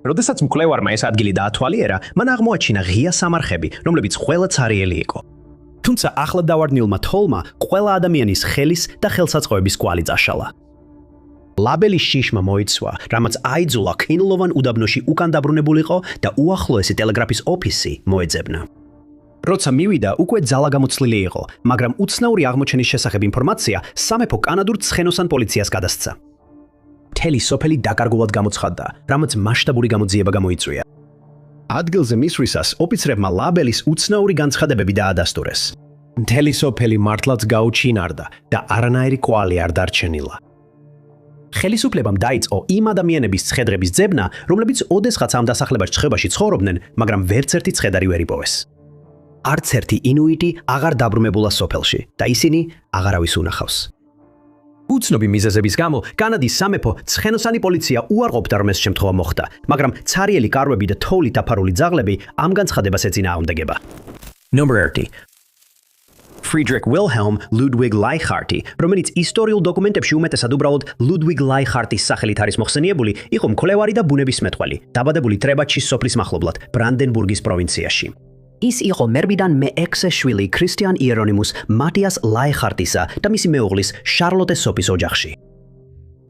როდესაც მკვლევარმა ეს ადგილი დაათვალიერა, მან აღმოაჩინა ღია სამარხები, რომლებიც ყველა ცარიელი იყო. თუმცა ახლად დავარდნილმა თოვლმა ყველა ადამიანის ხელის და ხელსაწყოების კვალი წაშალა. ლაბელის შიშმა მოიცვა, რამაც აიძულა ქინლოვან უდაბნოში უკან დაბრუნებულიყო და უახლოესი ტელეგრაფის ოფისი მოეძებნა. როცა მივიდა, უკვე ძალა გამოცლილი იყო, მაგრამ უცნაური აღმოჩენის შესახებ ინფორმაცია სამეფო კანადურ ცხენოსან პოლიციას გადასცა. მთელი სოფელი დაკარგულად გამოცხადდა, რამაც მასშტაბური გამოძიება გამოიწვია. ადგილზე მისვლისას ოფიცრებმა ლაბელის უცნაური განცხადებები დაადასტურეს. მთელი სოფელი მართლაც გაუჩინარდა და არანაირი კვალი არ დარჩენილა. ხელისუფლებამ დაიწყო იმ ადამიანების ცხედრების ძებნა, რომლებიც ოდესღაც ამ დასახლებაში ცხებაში ცხოვრობდნენ, მაგრამ ვერც ერთი ცხედარი ვერ იპოვეს. არც ერთი ინუიტი აღარ დაბრუნებულა სოფელში და ისინი აღარავის უნახავს. უცნობი მიზეზების გამო კანადის სამეფო ცხენოსანი პოლიცია უარყოფდა, რომ ეს შემთხვევა მოხდა, მაგრამ ცარიელი კარვები და თოვლით დაფარული ძაღლები ამ განცხადებას ეწინააღმდეგება. Number 30. Friedrich Wilhelm Ludwig Leichhardt, რომელიც ისტორიულ დოკუმენტებში უმეტესად უბრალოდ Ludwig Leichhardt-ის სახელით არის მოხსენიებული, იყო მკვლევარი და ბუნებისმეტყველი, დაბადებული ტრებაჩის სოფლის მახლობლად, ბრანდენბურგის პროვინციაში. ის იყო მერბიდან მე-6 შვილი ქრისტიან იერონიმუს მატიას ლაიხარტისა და მისი მეუღლის შარლოტე სოფის ოჯახში.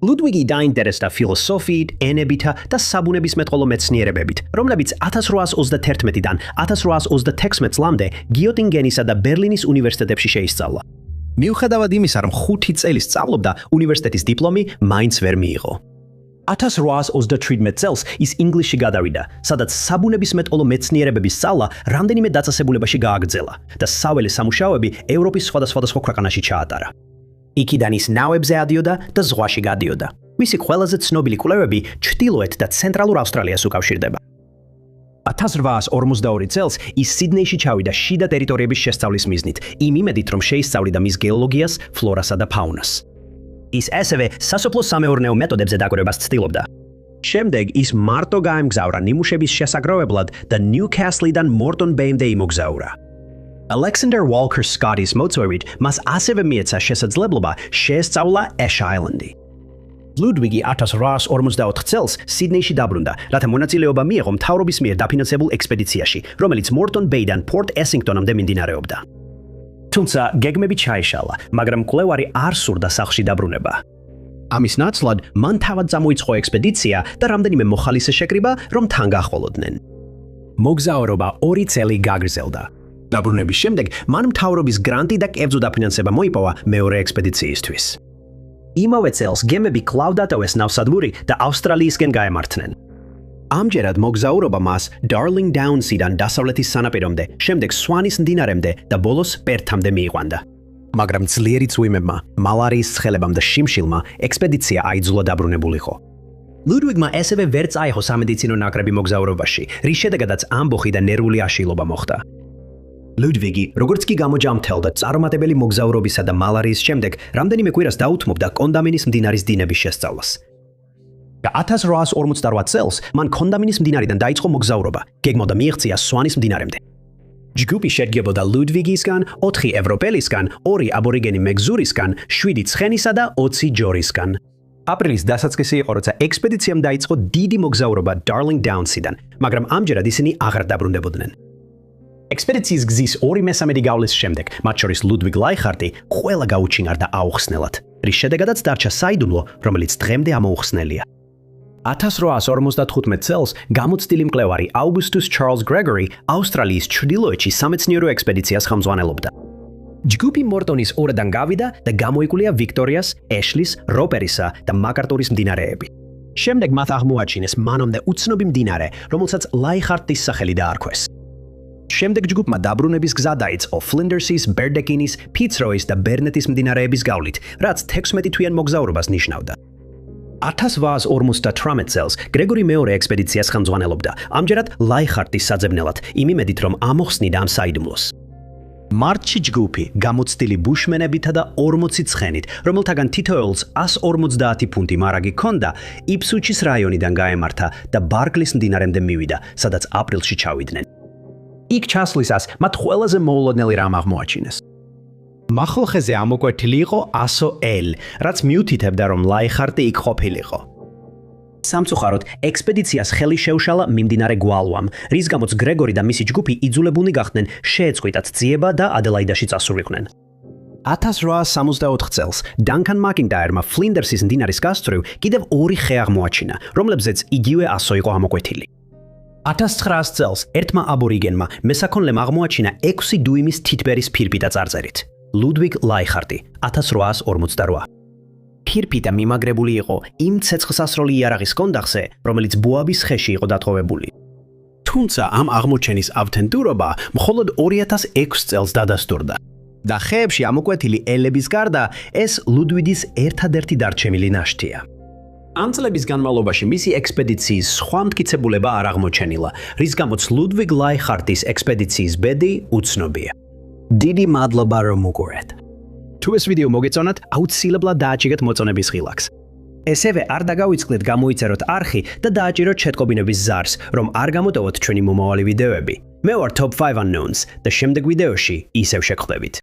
ლუდვიგი დაინტერესდა ფილოსოფიით, ენებითა და საბუნებისმეტყველო მეცნიერებებით, რომლებიც 1831-დან 1836 წლამდე გიოტინგენისა და ბერლინის უნივერსიტეტებში შეისწავლა. მიუხედავად იმისა, რომ 5 წელი სწავლობდა, უნივერსიტეტის დიპლომი მაინც ვერ მიიღო. 1833 წელს ის ინგლისში გადავიდა, სადაც საბუნებისმეტყველო მეცნიერებების სწავლა რამდენიმე დაწესებულებაში გააგრძელა და საველე სამუშაოები ევროპის სხვადასხვა ქვეყანაში ჩაატარა. იქიდან ის ნავებზე ადიოდა და ზღვაში გადიოდა. მისი ყველაზე ცნობილი კვლევები ჩრდილოეთ და ცენტრალურ ავსტრალიას უკავშირდება. 1842 წელს ის სიდნეიში ჩავიდა შიდა ტერიტორიების შესწავლის მიზნით, იმ იმედით, რომ შეისწავლიდა მის გეოლოგიას, ფლორასა და ფაუნას. ის ასევე სასოფლო სამეურნეო მეთოდებზე დაკვირვებას ცდილობდა. შემდეგ ის მარტო გაემგზავრა ნიმუშების შესაგროვებლად და ნიუკასლიდან მორტონ ბეიმდე იმოგზაურა. Alexander Walker Scott-ის მოწვევით მას ასევე მიეცა შესაძლებლობა შეესწავლა Ash Island-ი. ლუდვიგი 1854 წელს სიდნეიში დაბრუნდა, რათა მონაწილეობა მიეღო მთავრობის მიერ დაფინანსებულ ექსპედიციაში, რომელიც მორტონ ბეიდან პორტ ესინგტონამდე მიმდინარეობდა. თუმცა გეგმები ჩაეშალა, მაგრამ მკვლევარი არ სურდა სახლში დაბრუნება. ამის ნაცვლად მან თავად წამოიწყო ექსპედიცია და რამდენიმე მოხალისე შეკრიბა, რომ თან გაჰყოლოდნენ. მოგზაურობა 2 წელი გაგრძელდა. დაბრუნების შემდეგ მან მთავრობის გრანტი და კერძო დაფინანსება მოიპოვა მეორე ექსპედიციისთვის. იმავე წელს გემები კვლავ დატოვეს ნავსადგური და ავსტრალიისკენ გაემართნენ. ამჯერად მოგზაურობა მას Darling Downs-იდან დასავლეთის სანაპირომდე, შემდეგ სვანის მდინარემდე და ბოლოს პერთამდე მიიყვანდა. მაგრამ ძლიერი წვიმებმა, მალარიის ცხელებამ და შიმშილმა ექსპედიცია აიძულა დაბრუნებულიყო. ლუდვიგმა ესევე ვერ წაიღო სამედიცინო ნაკრები მოგზაურობაში, რის შედეგადაც ამბოხი და ნერვული აშლილობა მოხდა. ლუდვიგი, როგორც კი გამოჯამთელდა წარუმატებელი მოგზაურობისა და მალარიის შემდეგ, რამდენიმე კვირას დაუთმობდა კონდამინის მდინარის დინების შესწავლას. 1858 წელს მან კონდამინის მდინარიდან დაიწყო მოგზაურობა, გეგმოდა მიეღწია სვანის მდინარემდე. ჯგუფი შედგებოდა ლუდვიგისგან, 4 ევროპელისგან, 2 აბორიგენი მეგზურისგან, 7 ცხენისა და 20 ჯორისგან. აპრილის დასაწყისი იყო, როცა ექსპედიციამ დაიწყო დიდი მოგზაურობა Darling Downs-იდან, მაგრამ ამჯერად ისინი აღარ დაბრუნდებოდნენ. ექსპედიციის გზის 2/3 გავლის შემდეგ, მათ შორის ლუდვიგ ლაიხარტი ყველა გაუჩინარდა აუხსნელად, რის შედეგადაც დარჩა საიდუმლო, რომელიც დღემდე ამოუხსნელია. 1855 წელს გამოცდილი მკვლევარი აუგუსტუს ჩარლზ გრეგორი ავსტრალიის ჩრდილოეთში სამეცნიერო ექსპედიციას ხელმძღვანელობდა. ჯგუფი მორტონის ორიდან გავიდა და გამოიკვლია ვიქტორიას, ეშლის, როპერისა და მაკარტურის მდინარეები. შემდეგ მათ აღმოაჩინეს მანამდე უცნობი მდინარე, რომელსაც ლაიხარტის სახელი დაარქვეს. შემდეგ ჯგუფმა დაბრუნების გზა დაიწყო ფლინდერსის, ბერდეკინის, ფიცროის და ბერნეტის მდინარეების გავლით, რაც 16 თვიან მოგზაურობას ნიშნავდა. 1858 წელს გრეგორი მეორე ექსპედიციას ხელმძღვანელობდა, ამჯერად ლაიხარტის საძებნელად, იმ იმედით, რომ ამოხსნიდა ამ საიდუმლოს. მარტში ჯგუფი გამოცდილი ბუშმენებითა და 40 ცხენით, რომელთაგან თითოეულს 150 ფუნტი მარაგი ჰქონდა, იფსუჩის რაიონიდან გაემართა და ბარკლის მდინარემდე მივიდა, სადაც აპრილში ჩავიდნენ. იქ ჩასვლისას მათ ყველაზე მოულოდნელი რამ აღმოაჩინეს. მახალხეზე ამოკვეთილი იყო ასო ელ, რაც მიუთითებდა, რომ ლაიხარტი იქ ყოფილიყო. სამწუხაროდ, ექსპედიციას ხელი შეუშალა მიმდინარე გვალვამ, რის გამოც გრეგორი და მისი ჯგუფი იძულებულნი გახდნენ შეეწყვიტათ ძიება და ადელაიდაში წასულიყვნენ. 1864 წელს დანკან მაკინტაიერმა ფლინდერსის მდინარის გასწვრივ კიდევ 2 ხე აღმოაჩინა, რომლებზეც იგივე ასო იყო ამოკვეთილი. 1900 წელს ერთმა აბორიგენმა მესაქონლემ აღმოაჩინა 6 დუიმის თითბერის ფირფიტა წარწერით. ლუდვიგ ლაიხარტი 1858. ფირფიტა მიმაგრებული იყო იმ ცეცხლსასროლი იარაღის კონდახზე, რომელიც ბუაბის ხეში იყო დათხოვებული. თუმცა ამ აღმოჩენის ავთენტურობა მხოლოდ 2006 წელს დადასტურდა. და ხეებში ამოკვეთილი ელების გარდა ეს ლუდვიგის ერთადერთი დარჩენილი ნაშთია. ამ წლების განმავლობაში მისი ექსპედიციის სხვა მტკიცებულება არ აღმოჩენილა, რის გამოც ლუდვიგ ლაიხარტის ექსპედიციის ბედი უცნობია. დიდი მადლობა რომ მოგურეთ. თუ ეს ვიდეო მოგეწონათ, აუცილებლად დააჭირეთ მოწონების ღილაკს. ესევე არ დაგავიწყდეთ გამოიწეროთ არხი და დააჭიროთ შეტყობინების ზარს, რომ არ გამოტოვოთ ჩვენი მომავალი ვიდეოები. მე ვარ Top 5 Unknowns და შემდეგ ვიდეოში ისევ შეგხვდებით.